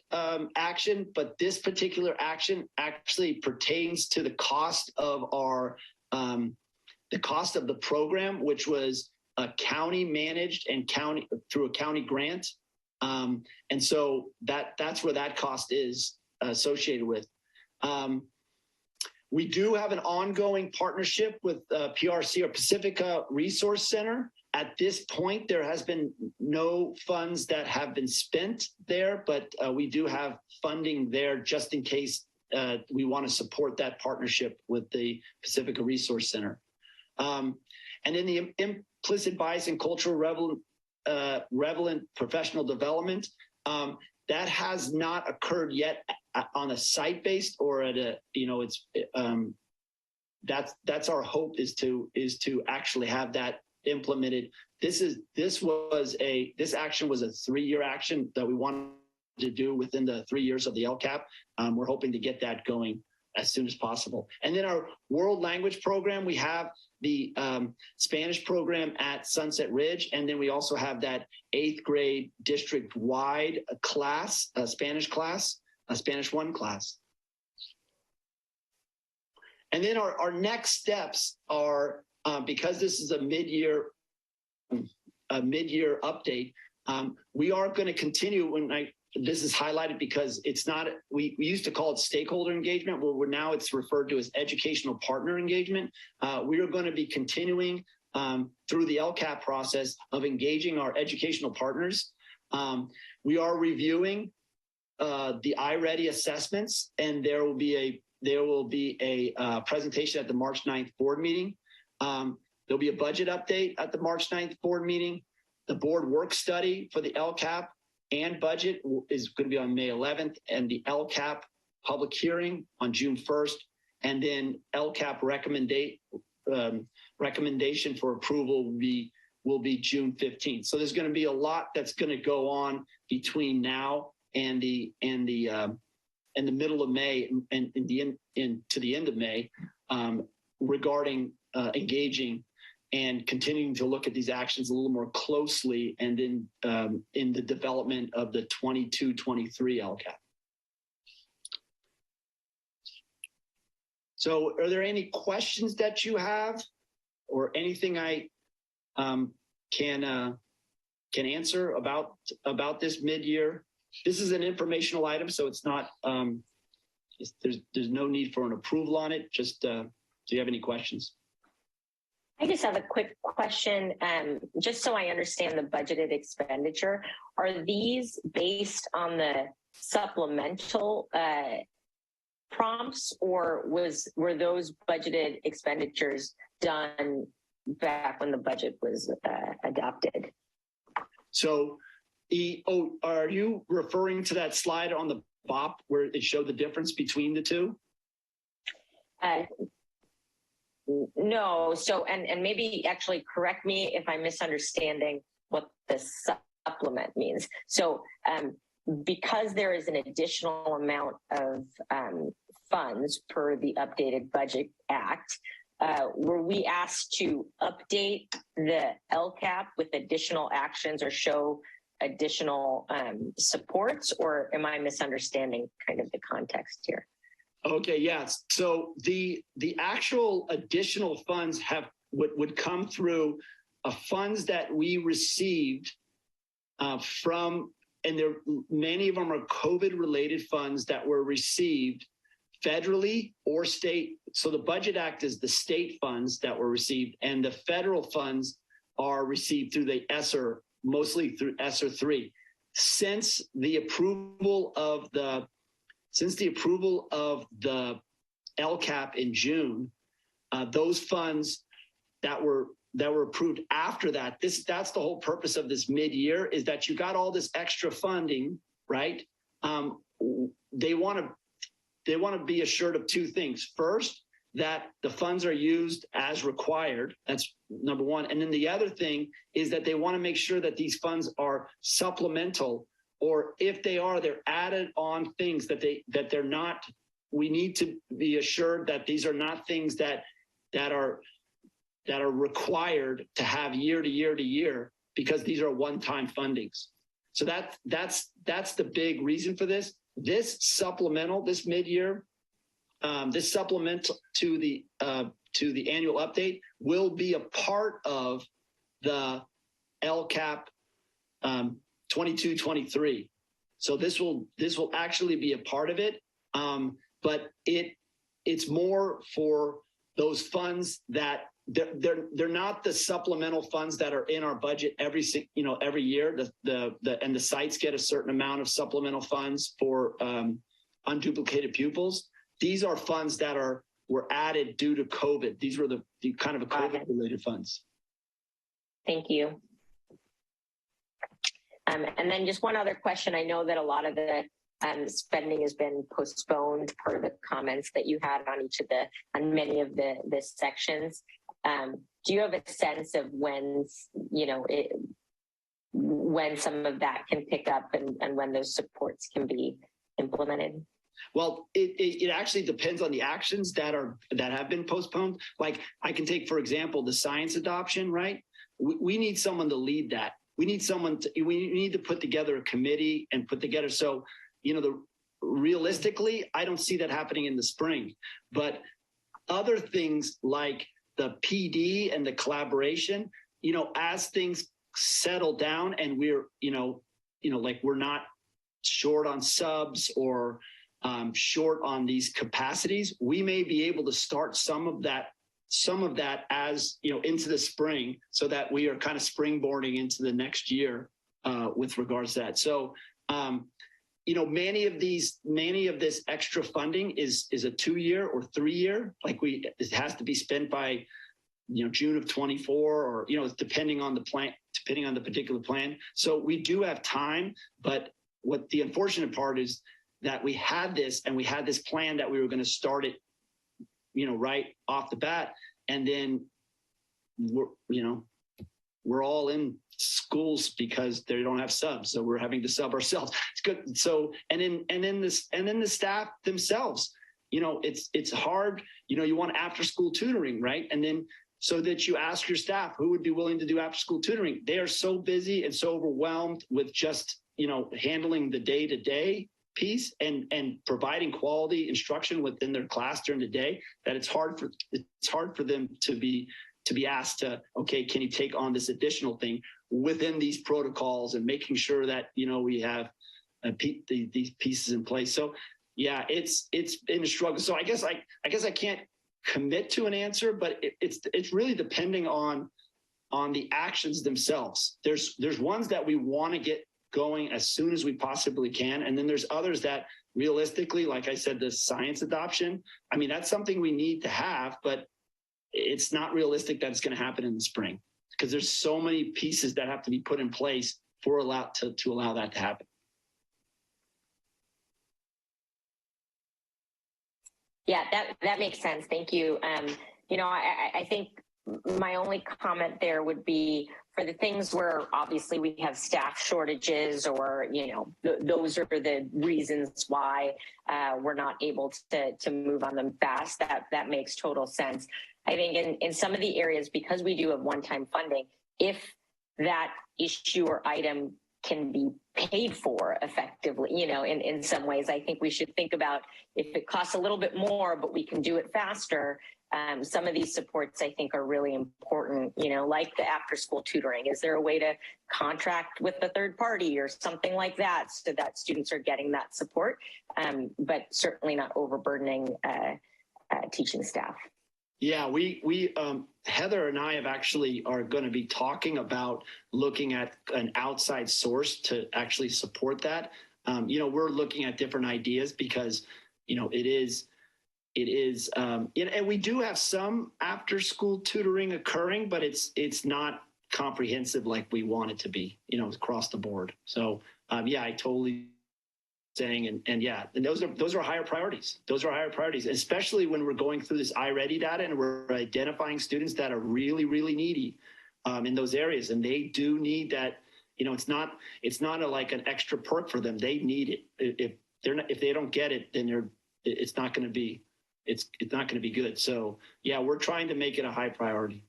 action, but this particular action actually pertains to the cost of the program, which was county managed and through a county grant. And so that's where that cost is associated with. We do have an ongoing partnership with PRC, or Pacifica Resource Center. At this point, there has been no funds that have been spent there, but we do have funding there just in case we want to support that partnership with the Pacifica Resource Center. And then the implicit bias and cultural relevant professional development, that has not occurred yet on a site-based or at a, that's our hope is to actually have that implemented. This action was a 3-year action that we wanted to do within the 3 years of the LCAP. We're hoping to get that going as soon as possible. And then our world language program, we have the Spanish program at Sunset Ridge, and then we also have that 8th grade district-wide class, a Spanish 1 class. And then our next steps are, because this is a mid-year update, we are going to continue. This is highlighted because it's not, we used to call it stakeholder engagement, where now it's referred to as educational partner engagement. We are going to be continuing through the LCAP process of engaging our educational partners. We are reviewing the iReady assessments, and there will be a presentation at the March 9th board meeting. There'll be a budget update at the March 9th board meeting. The board work study for the LCAP and budget is going to be on May 11th, and the LCAP public hearing on June 1st, and then LCAP recommendation for approval will be June 15th. So there's going to be a lot that's going to go on between now and the middle of May and to the end of May regarding engaging and continuing to look at these actions a little more closely, and then in the development of the 22-23 LCAP. So are there any questions that you have, or anything I can answer about this mid-year? This is an informational item, so it's not, there's no need for an approval on it. Just, do you have any questions? I just have a quick question, just so I understand the budgeted expenditure. Are these based on the supplemental prompts, or were those budgeted expenditures done back when the budget was adopted? So, are you referring to that slide on the BOP where it showed the difference between the two? No. So, and maybe actually correct me if I'm misunderstanding what the supplement means. So, because there is an additional amount of funds per the updated Budget Act, were we asked to update the LCAP with additional actions or show additional supports, or am I misunderstanding kind of the context here? Okay, yes. So the actual additional funds would come through funds that we received from, and many of them are COVID-related funds that were received federally or state. So the Budget Act is the state funds that were received, and the federal funds are received through the ESSER, mostly through ESSER 3. Since the approval of the LCAP in June, those funds that were approved after that, that's the whole purpose of this mid-year, is that you got all this extra funding, right? They want to be assured of two things. First, that the funds are used as required. That's number one. And then the other thing is that they want to make sure that these funds are supplemental, or if they are, they're added on things that they're not. We need to be assured that these are not things that are required to have year to year to year, because these are one-time fundings. So that's the big reason for this. This supplemental, this mid-year, this supplement to the annual update will be a part of the LCAP 22-23. So this will actually be a part of it, but it's more for those funds that they're not the supplemental funds that are in our budget every year. And the sites get a certain amount of supplemental funds for unduplicated pupils. These are funds that were added due to COVID. These were the kind of COVID-related funds. Thank you. And then just one other question. I know that a lot of the spending has been postponed per the comments that you had on many of the sections. Do you have a sense of when some of that can pick up and when those supports can be implemented? Well, it actually depends on the actions that have been postponed. Like, I can take, for example, the science adoption, right? We need someone to lead that. We need to put together a committee and put together. So, realistically, I don't see that happening in the spring, but other things like the PD and the collaboration, as things settle down and we're not short on subs or short on these capacities, we may be able to start some of that as into the spring, so that we are kind of springboarding into the next year with regards to that. So many of this extra funding is a 2-year or 3-year. It has to be spent by June of 24, or depending on the plan, depending on the particular plan. So we do have time, but what the unfortunate part is that we had this plan that we were going to start it right off the bat, and then we're all in schools because they don't have subs, so we're having to sub ourselves. It's good. So and then the staff themselves, it's hard. You want after school tutoring, right? And then so that you ask your staff who would be willing to do after school tutoring. They are so busy and so overwhelmed with just handling the day-to-day piece and providing quality instruction within their class during the day, that it's hard for them to be asked to, okay, can you take on this additional thing within these protocols, and making sure that we have these pieces in place. So yeah, it's been a struggle. So I guess I can't commit to an answer, but it's really depending on the actions themselves. There's ones that we want to get going as soon as we possibly can. And then there's others that realistically, like I said, the science adoption, I mean, that's something we need to have, but it's not realistic that it's going to happen in the spring because there's so many pieces that have to be put in place to allow that to happen. Yeah, that makes sense. Thank you. I think my only comment there would be for the things where obviously we have staff shortages or, those are the reasons why we're not able to move on them fast. That makes total sense. I think in some of the areas, because we do have one-time funding, if that issue or item can be paid for effectively, in some ways, I think we should think about if it costs a little bit more, but we can do it faster. Some of these supports I think are really important, like the after school tutoring. Is there a way to contract with a third party or something like that so that students are getting that support, but certainly not overburdening teaching staff? Yeah, we Heather and I are going to be talking about looking at an outside source to actually support that. We're looking at different ideas because, it is, and we do have some after school tutoring occurring, but it's not comprehensive like we want it to be, across the board. So, I totally saying, and those are higher priorities. Those are higher priorities, especially when we're going through this iReady data and we're identifying students that are really, really needy in those areas. And they do need that, it's not like an extra perk for them. They need it. If they don't get it, then it's not going to be good. So we're trying to make it a high priority.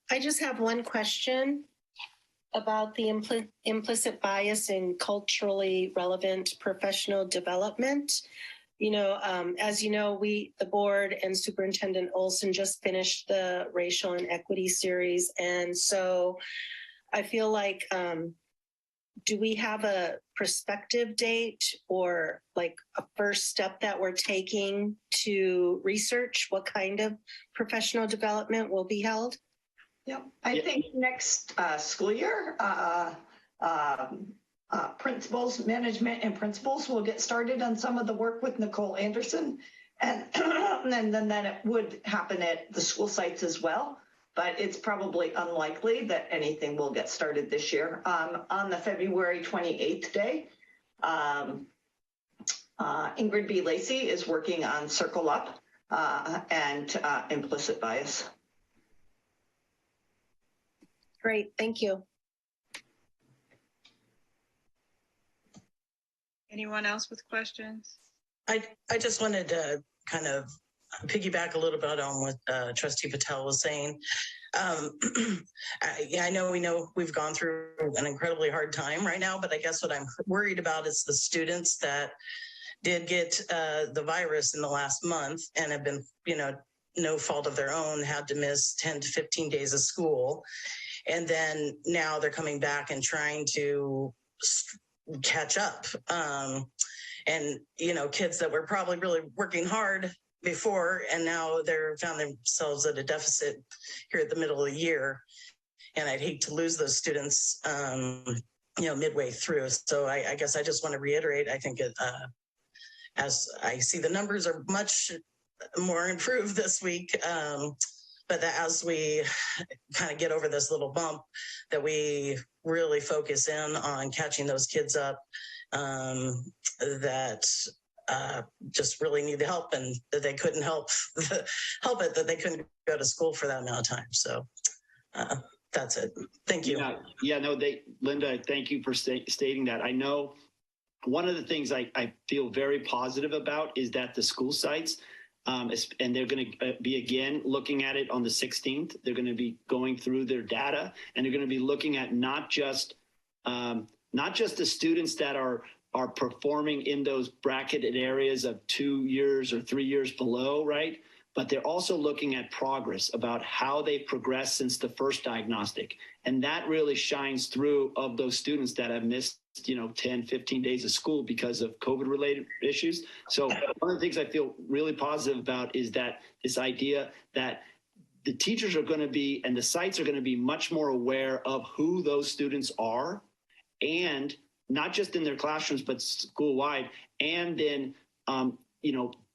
I just have one question about the implicit bias in culturally relevant professional development. As you know, the board and Superintendent Olson just finished the racial and equity series. And so I feel like, do we have a prospective date or like a first step that we're taking to research what kind of professional development will be held? Yep. I think next school year, principals, management and principals will get started on some of the work with Nicole Anderson. And then it would happen at the school sites as well. But it's probably unlikely that anything will get started this year. On the February 28th day, Ingrid B. Lacey is working on Circle Up and implicit bias. Great, thank you. Anyone else with questions? I just wanted to kind of piggyback a little bit on what Trustee Patel was saying. I know we've gone through an incredibly hard time right now, but I guess what I'm worried about is the students that did get the virus in the last month and have been, no fault of their own, had to miss 10 to 15 days of school. And then now they're coming back and trying to catch up. And, kids that were probably really working hard before, and now they're found themselves at a deficit here at the middle of the year. And I'd hate to lose those students, midway through. So I guess I just want to reiterate, I think as I see the numbers are much more improved this week, but that as we kind of get over this little bump, that we really focus in on catching those kids up that just really need the help, and that they couldn't help it, that they couldn't go to school for that amount of time. So that's it. Thank you. Linda, thank you for stating that. I know one of the things I feel very positive about is that the school sites, and they're going to be again looking at it on the 16th. They're going to be going through their data, and they're going to be looking at not just the students that are performing in those bracketed areas of 2 years or 3 years below, right? But they're also looking at progress about how they progressed since the first diagnostic. And that really shines through of those students that have missed 10, 15 days of school because of COVID-related issues. So one of the things I feel really positive about is that this idea that the teachers are going to be, and the sites are going to be much more aware of who those students are, and not just in their classrooms, but school-wide. And then,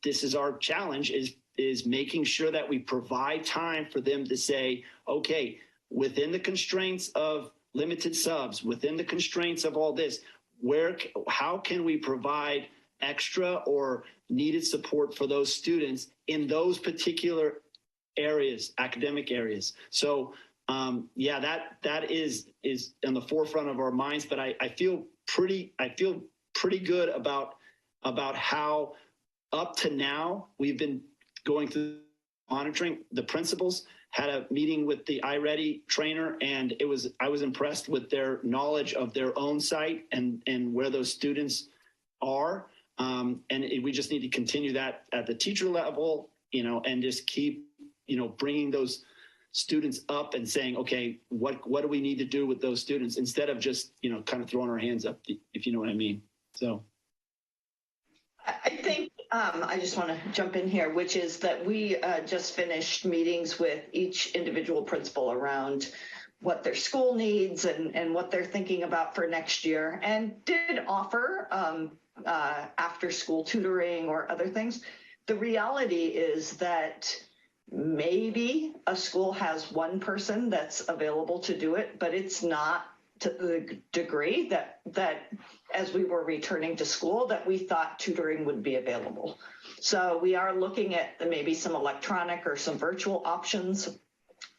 this is our challenge, is making sure that we provide time for them to say, okay, within the constraints of limited subs, within the constraints of all this, how can we provide extra or needed support for those students in those particular areas, academic areas. So that is in the forefront of our minds, but I feel pretty good about how up to now we've been going through monitoring. The principals had a meeting with the iReady trainer, and I was impressed with their knowledge of their own site and where those students are. We just need to continue that at the teacher level, and just keep, bringing those students up and saying, okay, what do we need to do with those students, instead of just, kind of throwing our hands up, if you know what I mean. So I think I just want to jump in here, which is that we just finished meetings with each individual principal around what their school needs and what they're thinking about for next year, and did offer after school tutoring or other things. The reality is that maybe a school has one person that's available to do it, but it's not to the degree that as we were returning to school that we thought tutoring would be available. So we are looking at maybe some electronic or some virtual options.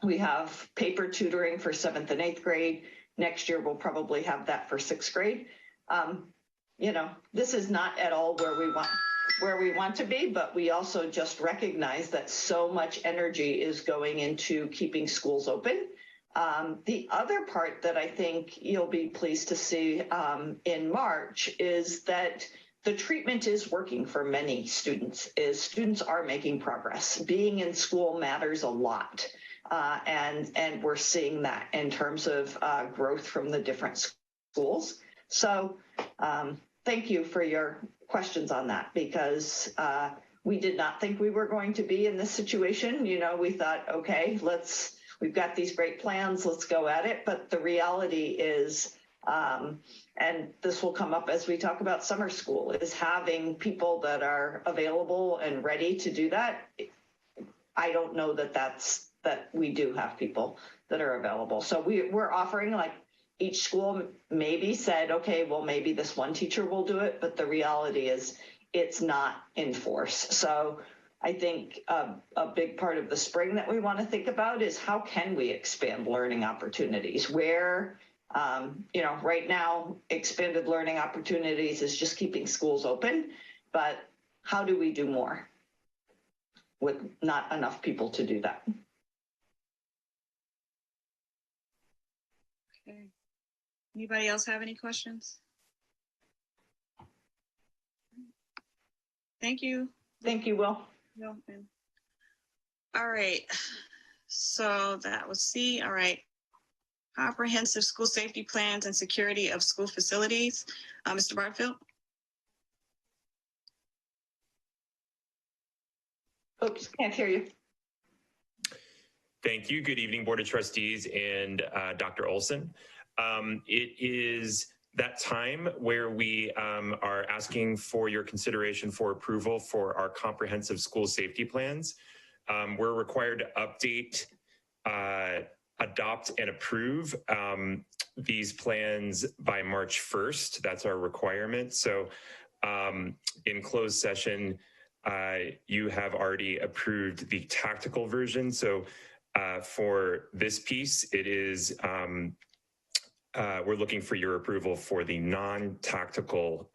We have paper tutoring for 7th and 8th grade. Next year, we'll probably have that for 6th grade. This is not at all where we want to be, but we also just recognize that so much energy is going into keeping schools open. The other part that I think you'll be pleased to see in March is that the treatment is working for many students. Students are making progress. Being in school matters a lot. And we're seeing that in terms of growth from the different schools. So thank you for your questions on that, because we did not think we were going to be in this situation. We thought, okay, we've got these great plans, let's go at it. But the reality is, and this will come up as we talk about summer school, is having people that are available and ready to do that. I don't know that we do have people that are available. So we're offering, like, each school maybe said, okay, well, maybe this one teacher will do it, but the reality is it's not in force. So I think a big part of the spring that we want to think about is how can we expand learning opportunities where, right now, expanded learning opportunities is just keeping schools open, but how do we do more with not enough people to do that? Okay. Anybody else have any questions? Thank you. Thank you, Will. All right. So that was C. All right. Comprehensive school safety plans and security of school facilities. Mr. Barfield. Oops, can't hear you. Thank you. Good evening, Board of Trustees and Dr. Olson. It is that time where we are asking for your consideration for approval for our comprehensive school safety plans. We're required to update, adopt, and approve these plans by March 1st. That's our requirement. So in closed session, you have already approved the tactical version. So for this piece, it is we're looking for your approval for the non-tactical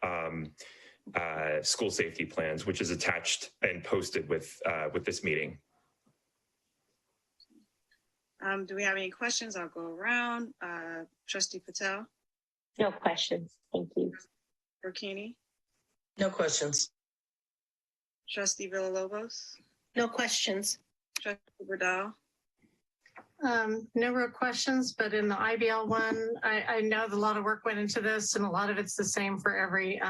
school safety plans, which is attached and posted with this meeting. Do we have any questions? I'll go around. Trustee Patel. No questions. Thank you. Burkini. No questions. Trustee Villalobos. No questions. Trustee Burdell. No real questions, but in the IBL one, I know that a lot of work went into this, and a lot of it's the same for every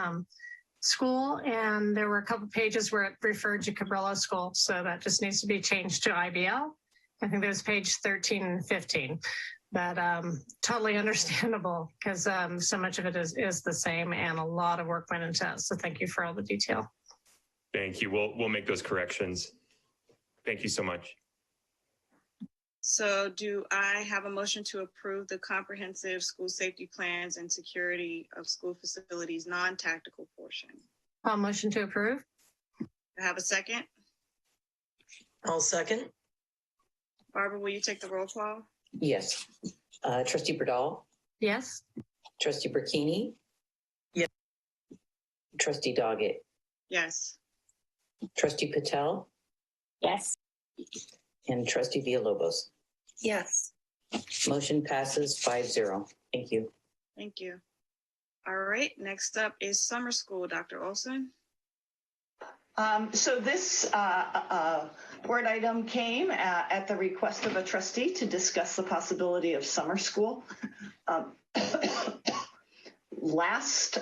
school. And there were a couple pages where it referred to Cabrillo School, so that just needs to be changed to IBL. I think that was page 13 and 15. But totally understandable because so much of it is the same and a lot of work went into it. So thank you for all the detail. Thank you. We'll make those corrections. Thank you so much. So do I have a motion to approve the comprehensive school safety plans and security of school facilities non-tactical portion? I'll motion to approve. I have a second. I'll second. Barbara, will you take the roll call? Yes. Trustee Burdall? Yes. Trustee Burkini? Yes. Trustee Doggett? Yes. Trustee Patel? Yes. And Trustee Villalobos? Yes. Motion passes 5-0. Thank you. Thank you. All right, next up is summer school, Dr. Olson. So this board item came at the request of a trustee to discuss the possibility of summer school. Last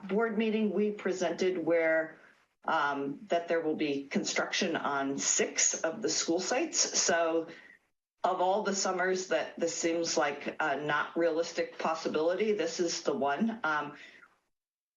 board meeting, we presented where that there will be construction on 6 of the school sites. So of all the summers that this seems like a not realistic possibility, this is the one.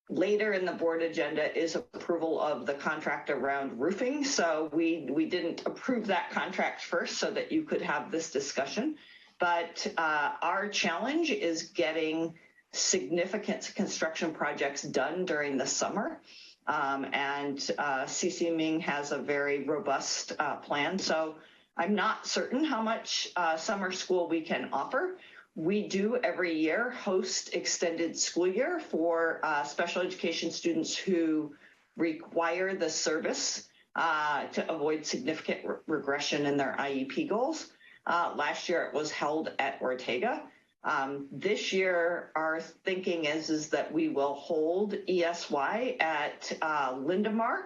Later in the board agenda is approval of the contract around roofing. So we didn't approve that contract first so that you could have this discussion. But our challenge is getting significant construction projects done during the summer. And CC Ming has a very robust plan. So I'm not certain how much summer school we can offer. We do every year host extended school year for special education students who require the service to avoid significant regression in their IEP goals. Last year it was held at Ortega. This year our thinking is that we will hold ESY at Lindemar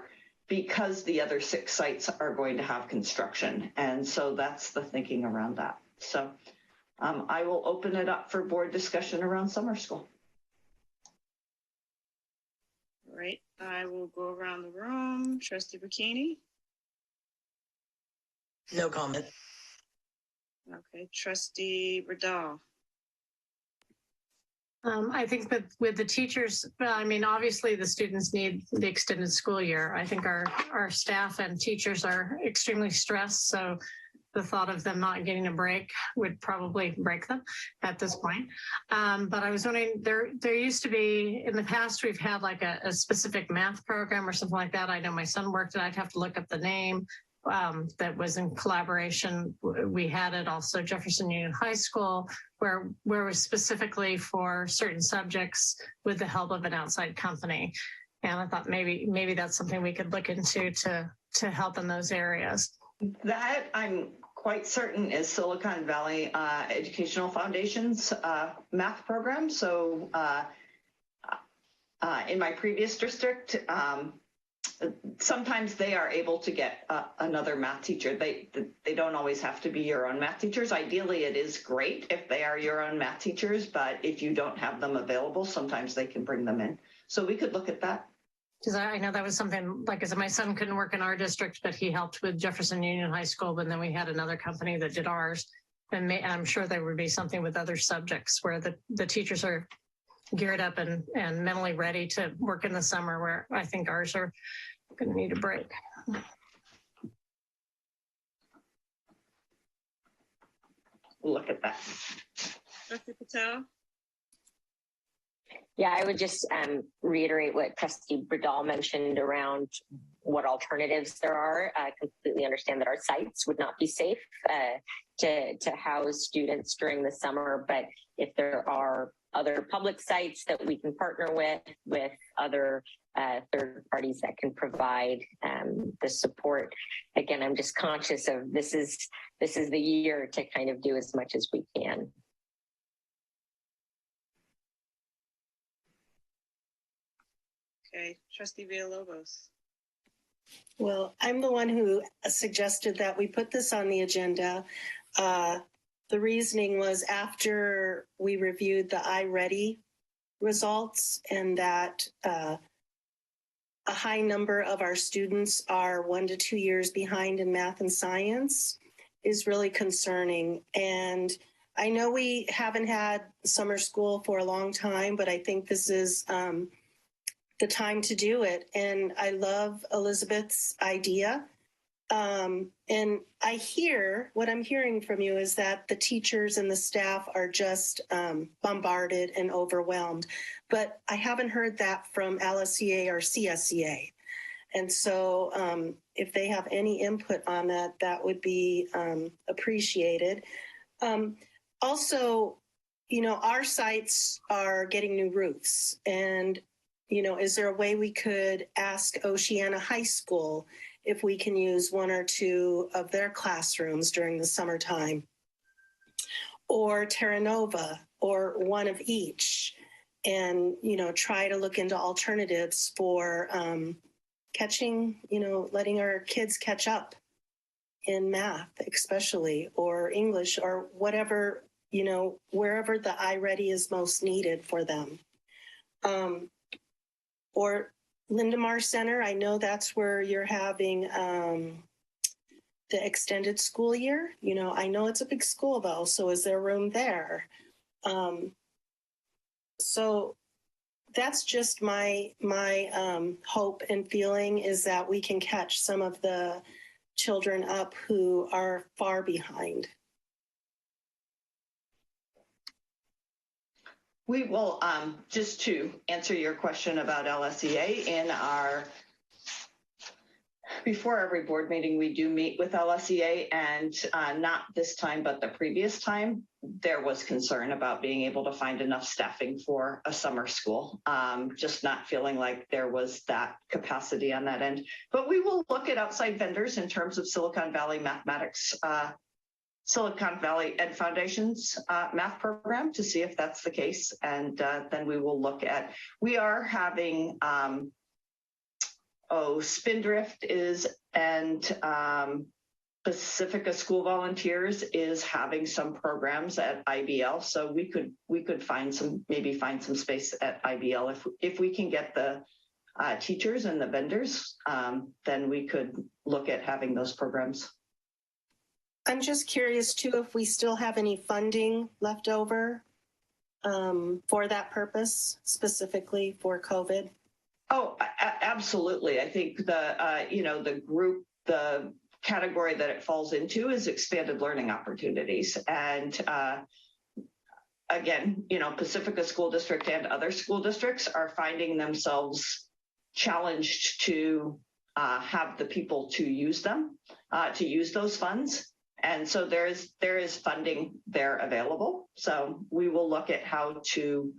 because the other 6 sites are going to have construction. And so that's the thinking around that. So I will open it up for board discussion around summer school. All right, I will go around the room. Trustee Bikini. No comment. Okay, Trustee Riddell. I think that with the teachers, I mean, obviously the students need the extended school year. I think our staff and teachers are extremely stressed. So the thought of them not getting a break would probably break them at this point. But I was wondering, there used to be, in the past, we've had like a specific math program or something like that. I know my son worked it. I'd have to look up the name that was in collaboration. We had it also Jefferson Union High School, where it was specifically for certain subjects with the help of an outside company. And I thought maybe that's something we could look into to help in those areas. That I'm quite certain is Silicon Valley Educational Foundation's math program. So in my previous district, sometimes they are able to get another math teacher. They don't always have to be your own math teachers. Ideally, it is great if they are your own math teachers, but if you don't have them available, sometimes they can bring them in. So we could look at that. Because I know that was something, like I said, my son couldn't work in our district, but he helped with Jefferson Union High School. But then we had another company that did ours. And I'm sure there would be something with other subjects where the teachers are geared up and mentally ready to work in the summer, where I think ours are going to need a break. Look at that. Trustee Patel. Yeah, I would just reiterate what Trustee Burdall mentioned around what alternatives there are. I completely understand that our sites would not be safe to house students during the summer, but if there are other public sites that we can partner with other third parties that can provide the support. Again, I'm just conscious of this is the year to kind of do as much as we can. Okay, Trustee Villalobos. Well, I'm the one who suggested that we put this on the agenda. The reasoning was after we reviewed the iReady results and that a high number of our students are 1 to 2 years behind in math and science. is really concerning. And I know we haven't had summer school for a long time, but I think this is the time to do it. And I love Elizabeth's idea. And what I'm hearing from you is that the teachers and the staff are just bombarded and overwhelmed. But I haven't heard that from LSEA or CSEA. And so if they have any input on that, that would be appreciated. Also, our sites are getting new roofs. And, is there a way we could ask Oceana High School if we can use one or two of their classrooms during the summertime? Or Terra Nova, or one of each, and, try to look into alternatives for catching, letting our kids catch up in math, especially, or English, or whatever, wherever the iReady is most needed for them. Or Lindemar Center, I know that's where you're having the extended school year. I know it's a big school though, so is there room there? So that's just my hope and feeling, is that we can catch some of the children up who are far behind. We will, just to answer your question about LSEA, before every board meeting, we do meet with LSEA, and not this time, but the previous time, there was concern about being able to find enough staffing for a summer school, just not feeling like there was that capacity on that end. But we will look at outside vendors in terms of Silicon Valley Mathematics, Silicon Valley Ed Foundation's math program to see if that's the case. And then we will look at, we are having, Spindrift is, and Pacifica School Volunteers is having some programs at IBL. So we could find some space at IBL if we can get the teachers and the vendors, then we could look at having those programs. I'm just curious too, if we still have any funding left over for that purpose, specifically for COVID. Oh, absolutely. I think the category that it falls into is expanded learning opportunities. And again, Pacifica School District and other school districts are finding themselves challenged to have the people to use them, to use those funds. And so there is funding there available. So we will look at how to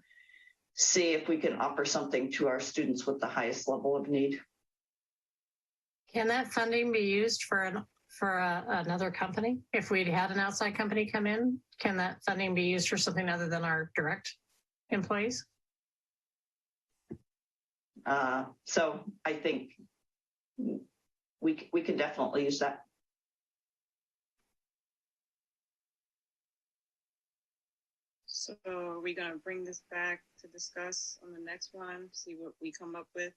see if we can offer something to our students with the highest level of need. Can that funding be used for another company? If we'd had an outside company come in, can that funding be used for something other than our direct employees? So I think we can definitely use that. So are we going to bring this back to discuss on the next one, see what we come up with?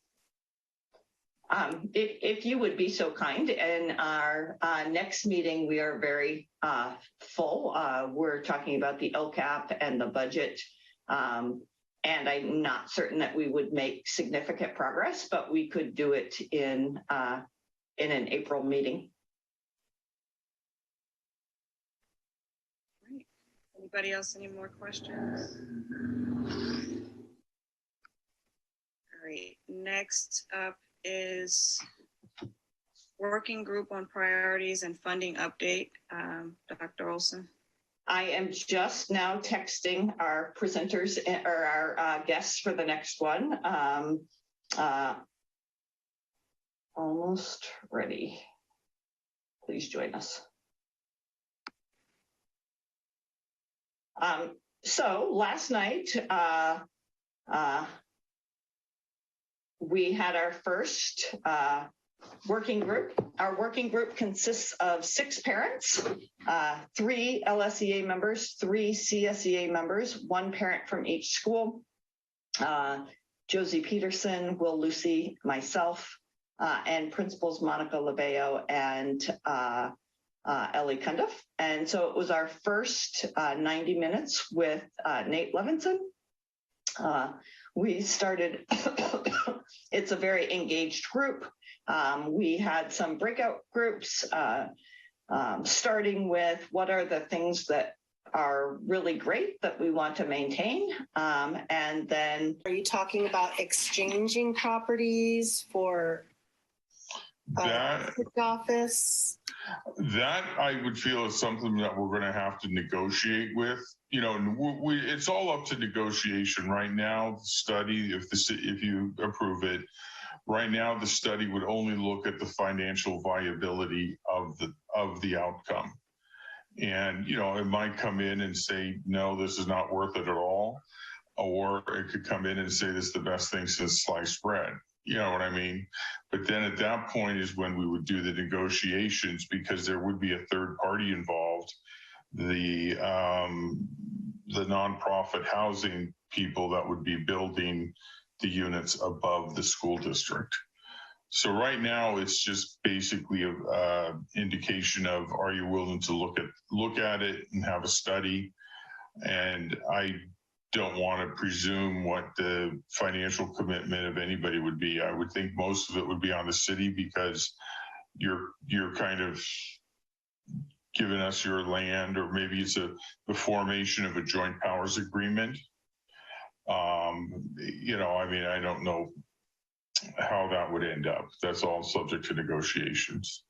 If you would be so kind, in our next meeting, we are very full. We're talking about the LCAP and the budget. And I'm not certain that we would make significant progress, but we could do it in an April meeting. Great. Anybody else, any more questions? Great. Next up is working group on priorities and funding update. Dr. Olson. I am just now texting our presenters or our guests for the next one. Almost ready. Please join us. So last night, we had our first working group. Our working group consists of 6 parents, 3 LSEA members, 3 CSEA members, 1 parent from each school, Josie Peterson, Will Lucy, myself, and principals Monica Labeo and Ellie Cundiff. And so it was our first 90 minutes with Nate Levinson. We started, it's a very engaged group. We had some breakout groups, starting with what are the things that are really great that we want to maintain. And then. Are you talking about exchanging properties for that office? That I would feel is something that we're going to have to negotiate with. You know, it's all up to negotiation right now. The study, if you approve it, right now the study would only look at the financial viability of the outcome. And, you know, it might come in and say, no, this is not worth it at all. Or it could come in and say, this is the best thing since sliced bread. You know what I mean? But then at that point is when we would do the negotiations, because there would be a third party involved, the nonprofit housing people that would be building the units above the school district. So right now it's just basically a indication of, are you willing to look at it and have a study? And I don't want to presume what the financial commitment of anybody would be. I would think most of it would be on the city, because you're kind of giving us your land, or maybe it's the formation of a joint powers agreement. You know, I mean, I don't know how that would end up. That's all subject to negotiations.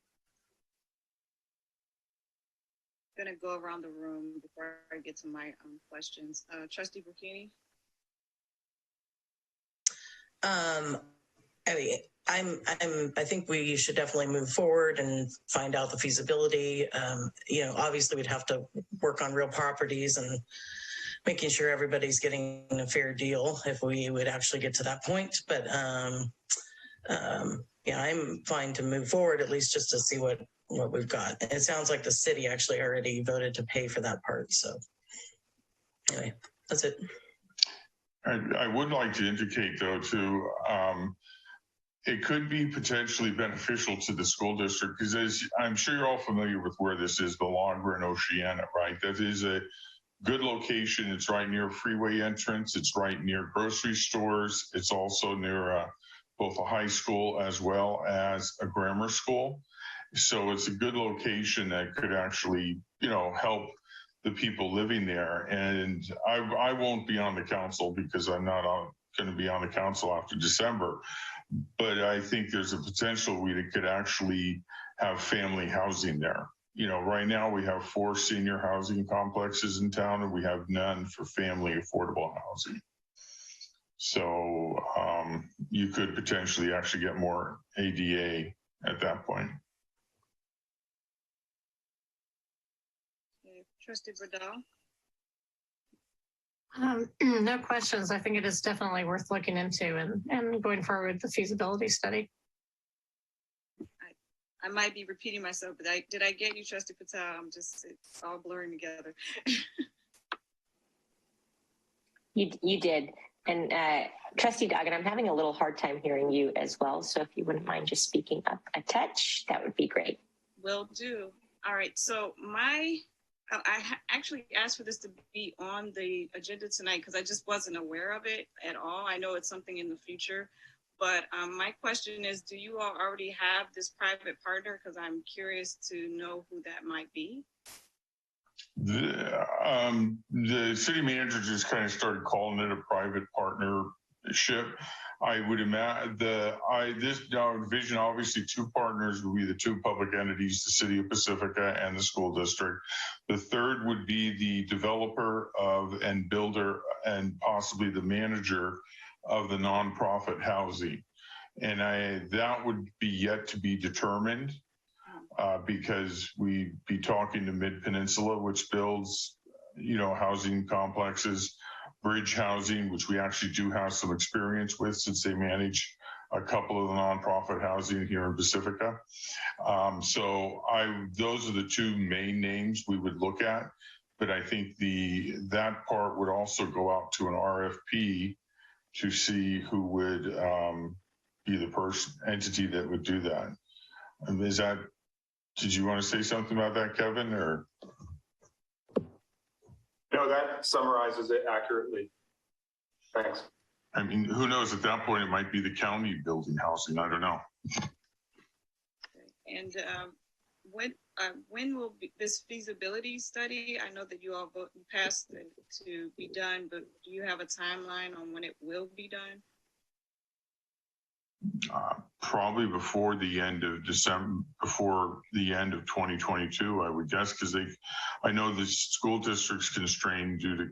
I'm going to go around the room before I get to my questions. Trustee Burkini? I mean, I think we should definitely move forward and find out the feasibility. You know, obviously we'd have to work on real properties and making sure everybody's getting a fair deal if we would actually get to that point. But yeah, I'm fine to move forward, at least just to see what we've got. And it sounds like the city actually already voted to pay for that part. So anyway, that's it. I would like to indicate, though, too, it could be potentially beneficial to the school district, because as I'm sure you're all familiar with where this is, the Longer and Oceana, right? That is a good location. It's right near a freeway entrance. It's right near grocery stores. It's also near both a high school as well as a grammar school. So it's a good location that could actually, you know, help the people living there. And I won't be on the council because I'm not going to be on the council after December. But I think there's a potential we could actually have family housing there. You know, right now we have 4 senior housing complexes in town, and we have none for family affordable housing. So you could potentially actually get more ADA at that point. Trustee Bradell? No questions. I think it is definitely worth looking into and going forward with the feasibility study. I might be repeating myself, but did I get you, Trustee Patel? It's all blurring together. You did. And Trustee Doggett, I'm having a little hard time hearing you as well. So if you wouldn't mind just speaking up a touch, that would be great. Will do. All right. So I actually asked for this to be on the agenda tonight because I just wasn't aware of it at all. I know it's something in the future, but my question is, do you all already have this private partner? Because I'm curious to know who that might be. The city manager just kind of started calling it a private partnership. I would imagine this division, obviously 2 partners would be the 2 public entities, the city of Pacifica and the school district. The third would be the developer of and builder and possibly the manager of the nonprofit housing. And that would be yet to be determined because we'd be talking to Mid-Peninsula, which builds, you know, housing complexes, Bridge Housing, which we actually do have some experience with since they manage a couple of the nonprofit housing here in Pacifica. So those are the 2 main names we would look at, but I think that part would also go out to an RFP to see who would be the entity that would do that. Is that Did you want to say something about that, Kevin, or? No, that summarizes it accurately. Thanks. I mean, who knows? At that point, it might be the county building housing. I don't know. And when will this feasibility study? I know that you all passed it to be done, but do you have a timeline on when it will be done? Probably before the end of December, before the end of 2022, I would guess, because I know the school district's constrained due to,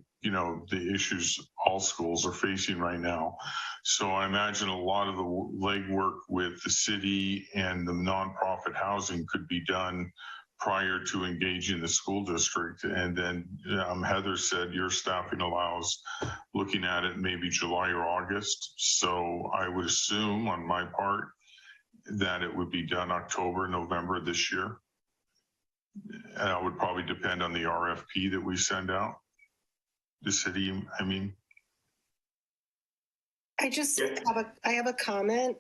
the issues all schools are facing right now. So I imagine a lot of the legwork with the city and the nonprofit housing could be done prior to engaging the school district. And then Heather said your staffing allows looking at it maybe July or August. So I would assume on my part that it would be done October, November this year. And it would probably depend on the RFP that we send out. The city, I mean. I have a comment.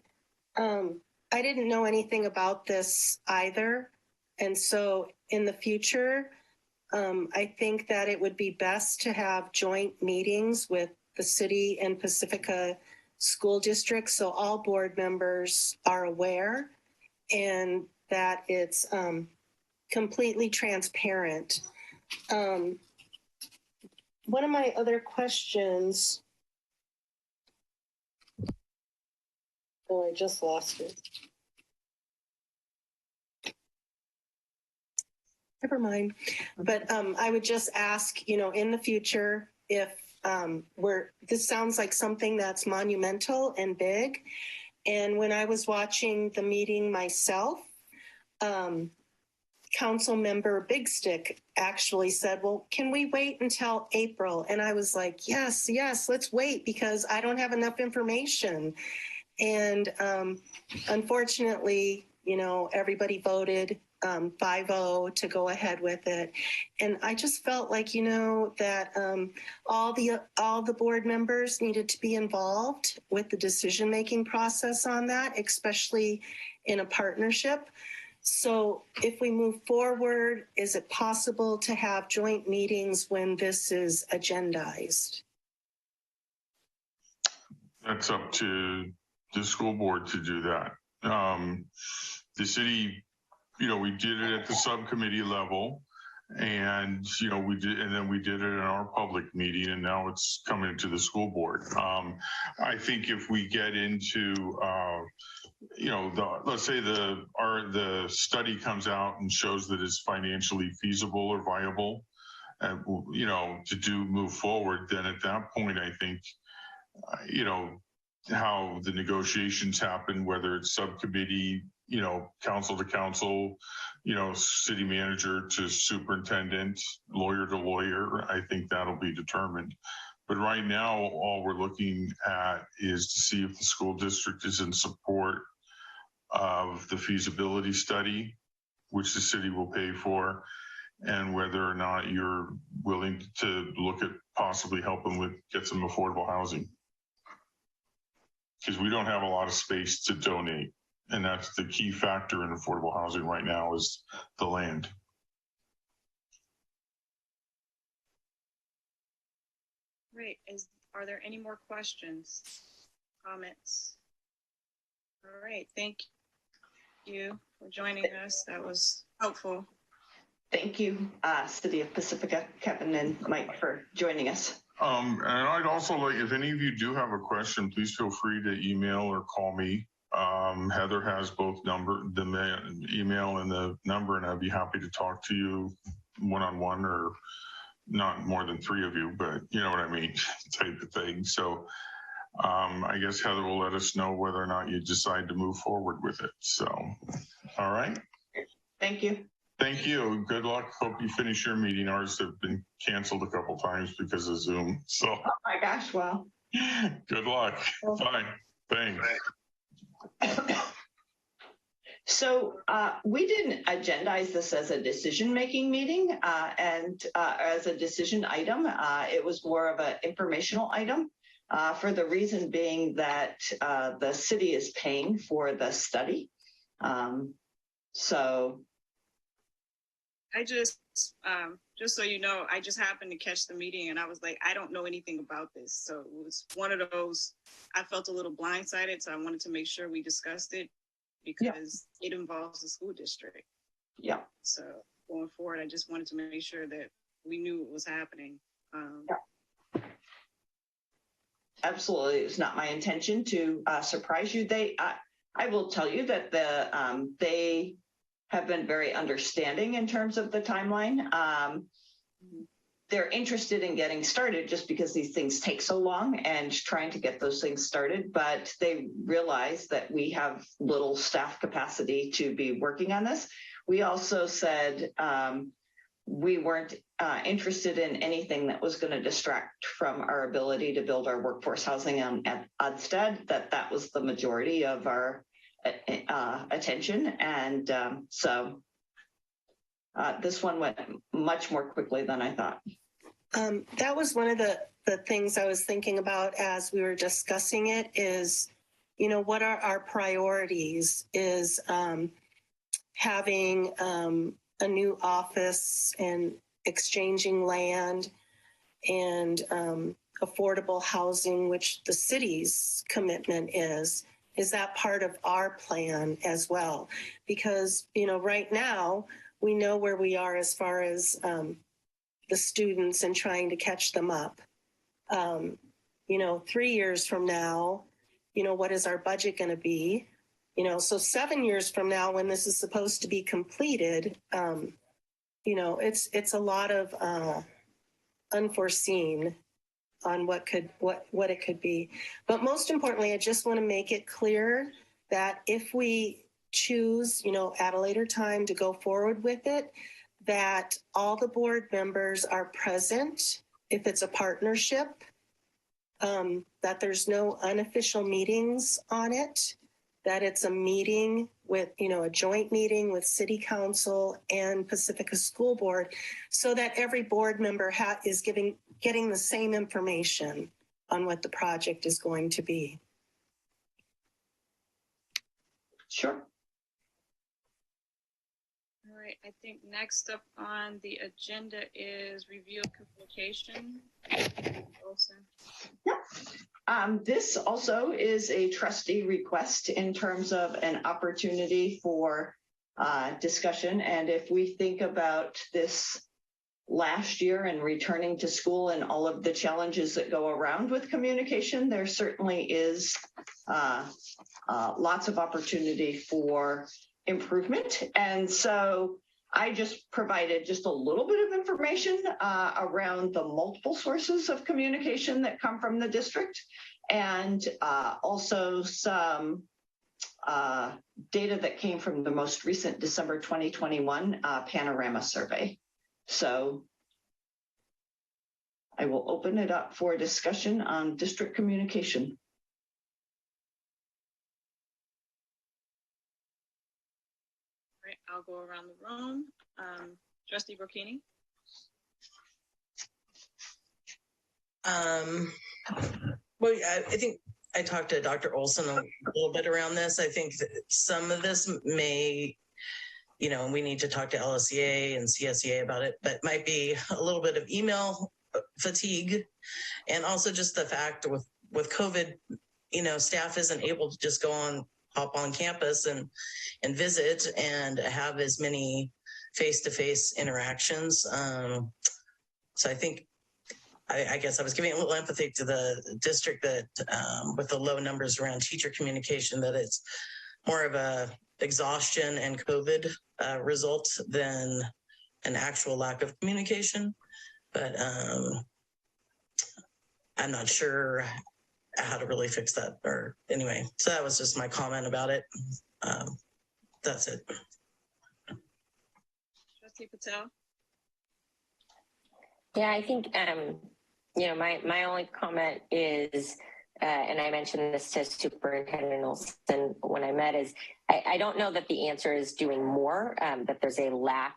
I didn't know anything about this either. And so in the future, I think that it would be best to have joint meetings with the city and Pacifica school districts so all board members are aware and that it's completely transparent. One of my other questions, oh, I just lost it. Never mind. But I would just ask, in the future, if this sounds like something that's monumental and big. And when I was watching the meeting myself, Council Member Big Stick actually said, well, can we wait until April? And I was like, yes, let's wait because I don't have enough information. And unfortunately, everybody voted 5-0 to go ahead with it. And I just felt like, that all the board members needed to be involved with the decision-making process on that, especially in a partnership. So if we move forward, is it possible to have joint meetings when this is agendized? That's up to the school board to do that. The city, we did it at the subcommittee level and, we did it in our public meeting and now it's coming to the school board. I think if we get into, let's say the study comes out and shows that it's financially feasible or viable, to move forward, then at that point, I think, how the negotiations happen, whether it's subcommittee, council to council, city manager to superintendent, lawyer to lawyer, I think that'll be determined. But right now, all we're looking at is to see if the school district is in support of the feasibility study, which the city will pay for, and whether or not you're willing to look at possibly helping get some affordable housing. Because we don't have a lot of space to donate. And that's the key factor in affordable housing right now is the land. Great. Are there any more questions, comments? All right. Thank you for joining us. That was helpful. Thank you, City of Pacifica, Kevin and Mike, for joining us. And I'd also like, if any of you do have a question, please feel free to email or call me. Heather has both the email and the number, and I'd be happy to talk to you one-on-one or not more than 3 of you, but you know what I mean, type of thing. So I guess Heather will let us know whether or not you decide to move forward with it. So, all right. Thank you. Thank you. Good luck. Hope you finish your meeting. Ours have been canceled a couple times because of Zoom. So. Oh my gosh. Well. Good luck. Bye. Thanks. So we didn't agendize this as a decision-making meeting and as a decision item. It was more of an informational item for the reason being that the city is paying for the study. So I just so you know, I just happened to catch the meeting and I was like, I don't know anything about this. So it was one of those, I felt a little blindsided. So I wanted to make sure we discussed it because it involves the school district. Yeah. So going forward, I just wanted to make sure that we knew what was happening. Absolutely. It's not my intention to surprise you. I will tell you that they have been very understanding in terms of the timeline. They're interested in getting started just because these things take so long and trying to get those things started, but they realize that we have little staff capacity to be working on this. We also said we weren't interested in anything that was going to distract from our ability to build our workforce housing at Odstead, that was the majority of our attention. And so this one went much more quickly than I thought. That was one of the things I was thinking about as we were discussing it is, you know, what are our priorities? Is having a new office and exchanging land and affordable housing, which the city's commitment is that part of our plan as well? Because, you know, right now we know where we are as far as the students and trying to catch them up. You know, 3 years from now, you know, what is our budget going to be? You know, so 7 years from now, when this is supposed to be completed, you know, it's a lot of unforeseen on what it could be. But most importantly, I just want to make it clear that if we choose, you know, at a later time to go forward with it, that all the board members are present if it's a partnership, that there's no unofficial meetings on it, that it's a meeting with, you know, a joint meeting with City Council and Pacifica School Board, so that every board member is getting the same information on what the project is going to be. Sure. All right, I think next up on the agenda is review of communication. Olson. Yep. This also is a trustee request in terms of an opportunity for discussion. And if we think about this last year and returning to school and all of the challenges that go around with communication, there certainly is lots of opportunity for improvement. And so I just provided just a little bit of information around the multiple sources of communication that come from the district, and also some data that came from the most recent December 2021 panorama survey. So I will open it up for discussion on district communication. I'll go around the room. Trustee Burkini. Well, I think I talked to Dr. Olson a little bit around this. I think that some of this may, you know, we need to talk to LSEA and CSEA about it, but might be a little bit of email fatigue. And also just the fact with COVID, you know, staff isn't able to just hop on campus and visit and have as many face-to-face interactions. So I think, I guess I was giving a little empathy to the district that with the low numbers around teacher communication, that it's more of a exhaustion and COVID result than an actual lack of communication. But I'm not sure how to really fix that, or anyway, so that was just my comment about it. That's it. Trustee Patel. Yeah, I think you know, my only comment is, and I mentioned this to Superintendent Olson when I met, is I don't know that the answer is doing more, that there's a lack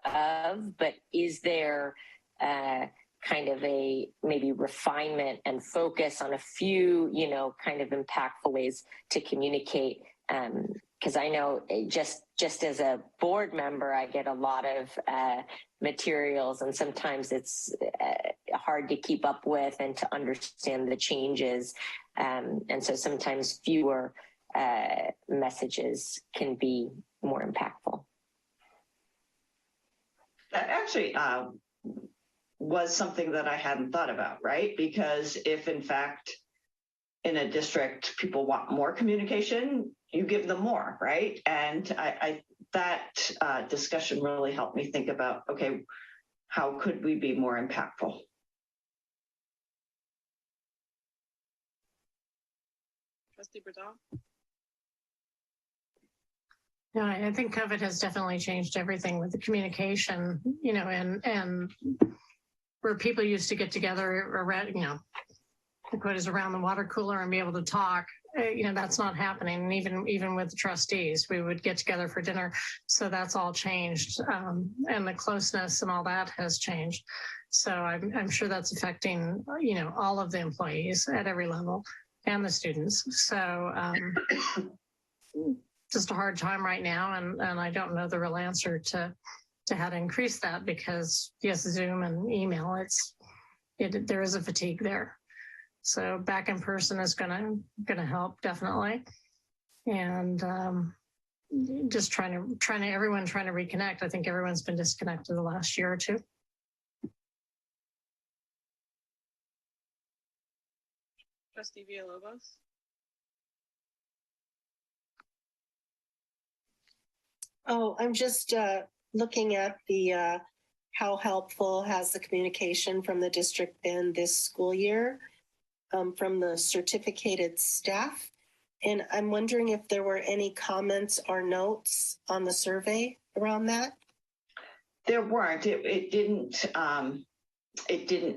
of, but is there kind of a maybe refinement and focus on a few, you know, kind of impactful ways to communicate because I know just as a board member, I get a lot of materials, and sometimes it's hard to keep up with and to understand the changes. And so sometimes fewer messages can be more impactful. That actually was something that I hadn't thought about, right? Because if in fact in a district people want more communication, you give them more, right? And that discussion really helped me think about, okay, how could we be more impactful? Trustee Bradal? Yeah, I think COVID has definitely changed everything with the communication, you know, and where people used to get together around, you know, the quote is around the water cooler and be able to talk. You know, that's not happening. And even with the trustees, we would get together for dinner. So that's all changed. And the closeness and all that has changed. So I'm sure that's affecting, you know, all of the employees at every level and the students. So just a hard time right now. And I don't know the real answer to how to increase that, because yes, Zoom and email, there is a fatigue there. So back in person is gonna help definitely, and just everyone trying to reconnect. I think everyone's been disconnected the last year or two. Trustee Villalobos? Oh, I'm just looking at the how helpful has the communication from the district been this school year from the certificated staff. And I'm wondering if there were any comments or notes on the survey around that. There weren't. It didn't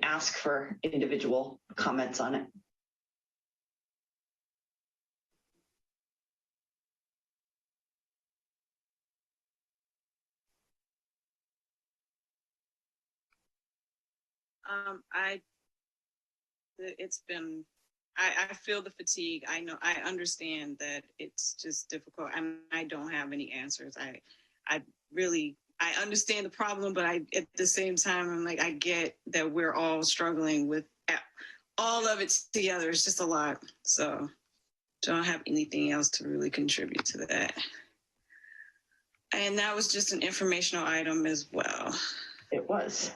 ask for individual comments on it. I feel the fatigue. I know, I understand that it's just difficult, and I don't have any answers. I understand the problem, but at the same time, I'm like, I get that we're all struggling with all of it together. It's just a lot. So don't have anything else to really contribute to that. And that was just an informational item as well. It was.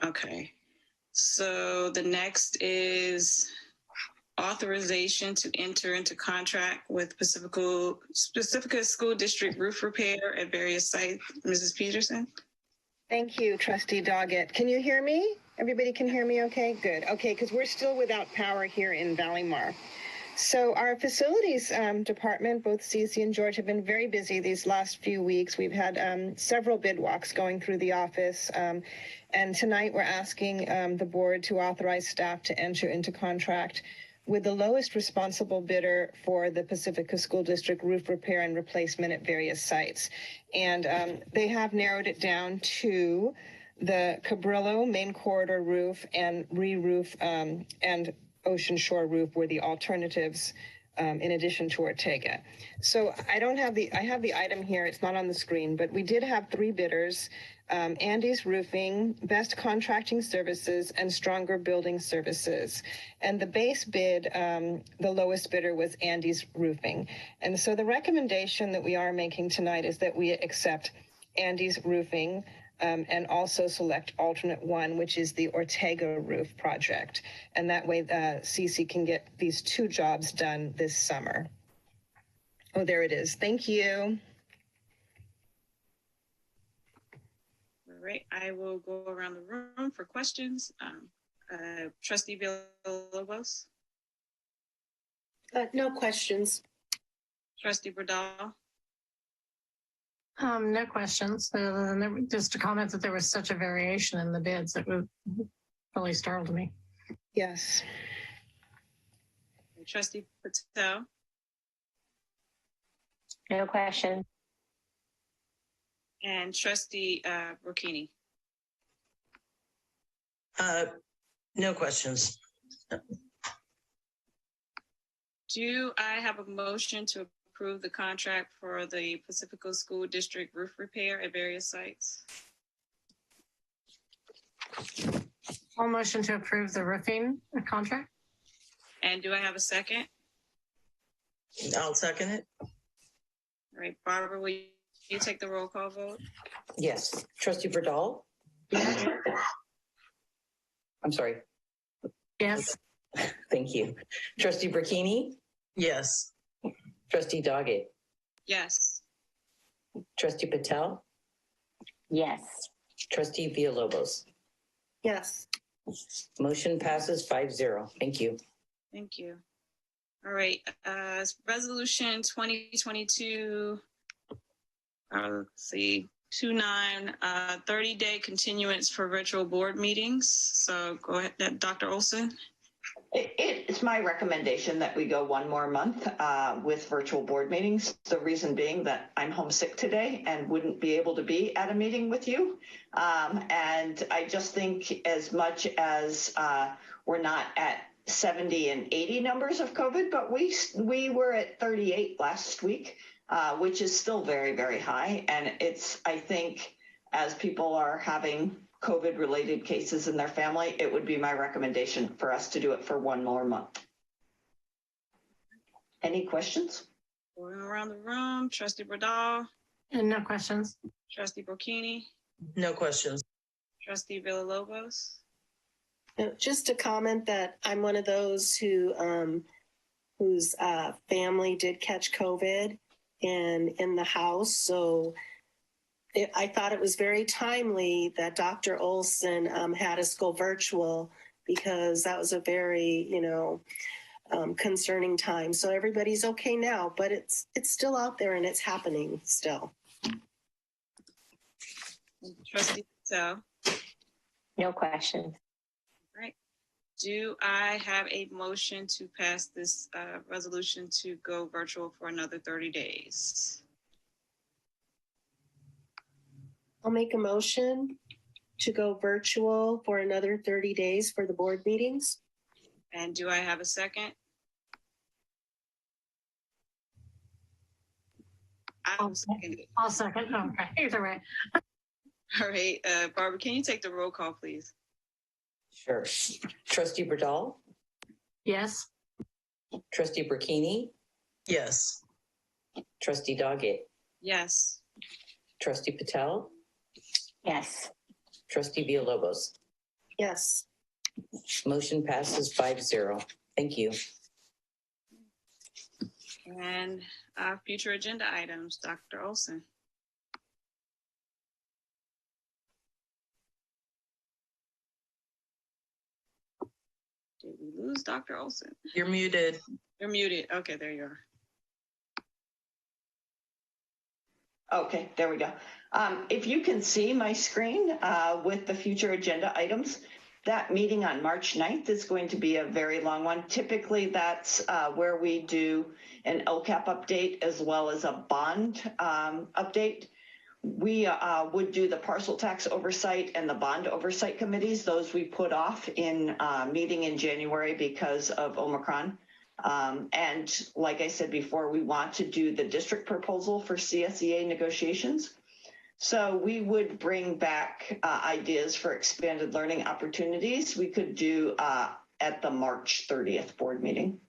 Okay. So the next is authorization to enter into contract with Pacifica School District roof repair at various sites. Mrs. Peterson? Thank you, Trustee Doggett. Can you hear me? Everybody can hear me okay? Good. Okay, because we're still without power here in Valleymar. So our facilities department, both CC and George, have been very busy these last few weeks. We've had several bid walks going through the office. And tonight we're asking the board to authorize staff to enter into contract with the lowest responsible bidder for the Pacifica School District roof repair and replacement at various sites. And they have narrowed it down to the Cabrillo main corridor roof and re-roof and Ocean Shore roof were the alternatives in addition to Ortega. So I have the item here. It's not on the screen, but we did have three bidders. Andy's Roofing, Best Contracting Services, and Stronger Building Services. And the base bid, the lowest bidder was Andy's Roofing. And so the recommendation that we are making tonight is that we accept Andy's Roofing and also select alternate one, which is the Ortega roof project. And that way CC can get these two jobs done this summer. Oh, there it is. Thank you. All right, I will go around the room for questions. Trustee Villalobos? No questions. Trustee Bradal? No questions. Just a comment that there was such a variation in the bids that really startled me. Yes. Trustee Patel? No question. And Trustee Rocchini? No questions. Do I have a motion to approve the contract for the Pacifica School District roof repair at various sites. I'll motion to approve the roofing contract. And do I have a second? I'll second it. All right, Barbara, will you take the roll call vote? Yes. Trustee Bradall? I'm sorry. Yes. Thank you. Trustee Burkini? Yes. Trustee Doggett? Yes. Trustee Patel? Yes. Trustee Villalobos? Yes. Motion passes 5-0. Thank you. Thank you. All right, resolution 2022, let's see, 29, 30-day continuance for virtual board meetings. So go ahead, Dr. Olson. It's my recommendation that we go one more month with virtual board meetings. The reason being that I'm homesick today and wouldn't be able to be at a meeting with you. And I just think as much as we're not at 70 and 80 numbers of COVID, but we were at 38 last week, which is still very, very high. And it's, I think, as people are having COVID related cases in their family, it would be my recommendation for us to do it for one more month. Any questions? Going around the room, Trustee Bradall. And no questions. Trustee Burkini. No questions. Trustee Villalobos. Just a comment that I'm one of those whose family did catch COVID and in the house. So I thought it was very timely that Dr. Olson had us go virtual, because that was a very, concerning time. So everybody's okay now, but it's still out there and it's happening still. Trustee Patel. No questions. Right. Do I have a motion to pass this resolution to go virtual for another 30 days? I'll make a motion to go virtual for another 30 days for the board meetings. And do I have a second? I'll second it. I'll second. Okay, either way. All right, Barbara, can you take the roll call, please? Sure. Trustee Bradall? Yes. Trustee Burkini? Yes. Trustee Doggett? Yes. Trustee Patel? Yes. Trustee Villalobos? Yes. Motion passes 5-0. Thank you. And future agenda items, Dr. Olson. Did we lose Dr. Olson? You're muted. You're muted. Okay, there you are. Okay, there we go. If you can see my screen with the future agenda items, that meeting on March 9th is going to be a very long one. Typically, that's where we do an LCAP update as well as a bond update. We would do the parcel tax oversight and the bond oversight committees. Those we put off in meeting in January because of Omicron. And like I said before, we want to do the district proposal for CSEA negotiations. So we would bring back ideas for expanded learning opportunities. We could do at the March 30th board meeting.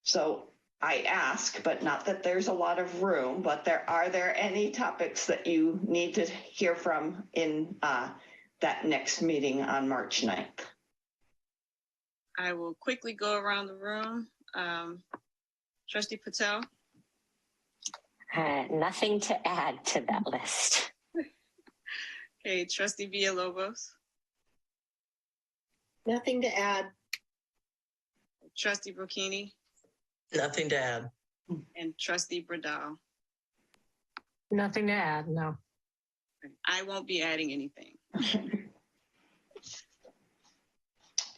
So I ask, but not that there's a lot of room, but are there any topics that you need to hear from in that next meeting on March 9th? I will quickly go around the room. Trustee Patel. Nothing to add to that list. Okay, Trustee Villalobos. Nothing to add. Trustee Burkini. Nothing to add. And Trustee Bradall. Nothing to add, no. I won't be adding anything.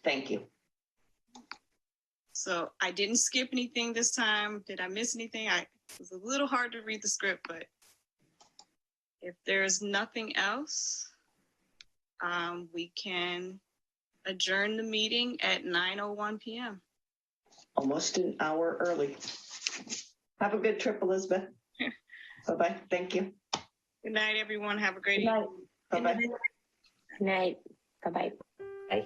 Thank you. So I didn't skip anything this time. Did I miss anything? It was a little hard to read the script, but if there's nothing else, we can adjourn the meeting at 9:01 p.m. almost an hour early. Have a good trip, Elizabeth. Bye-bye. Thank you. Good night, everyone. Have a great Good night. evening. Bye-bye. Good night. Bye-bye. Bye.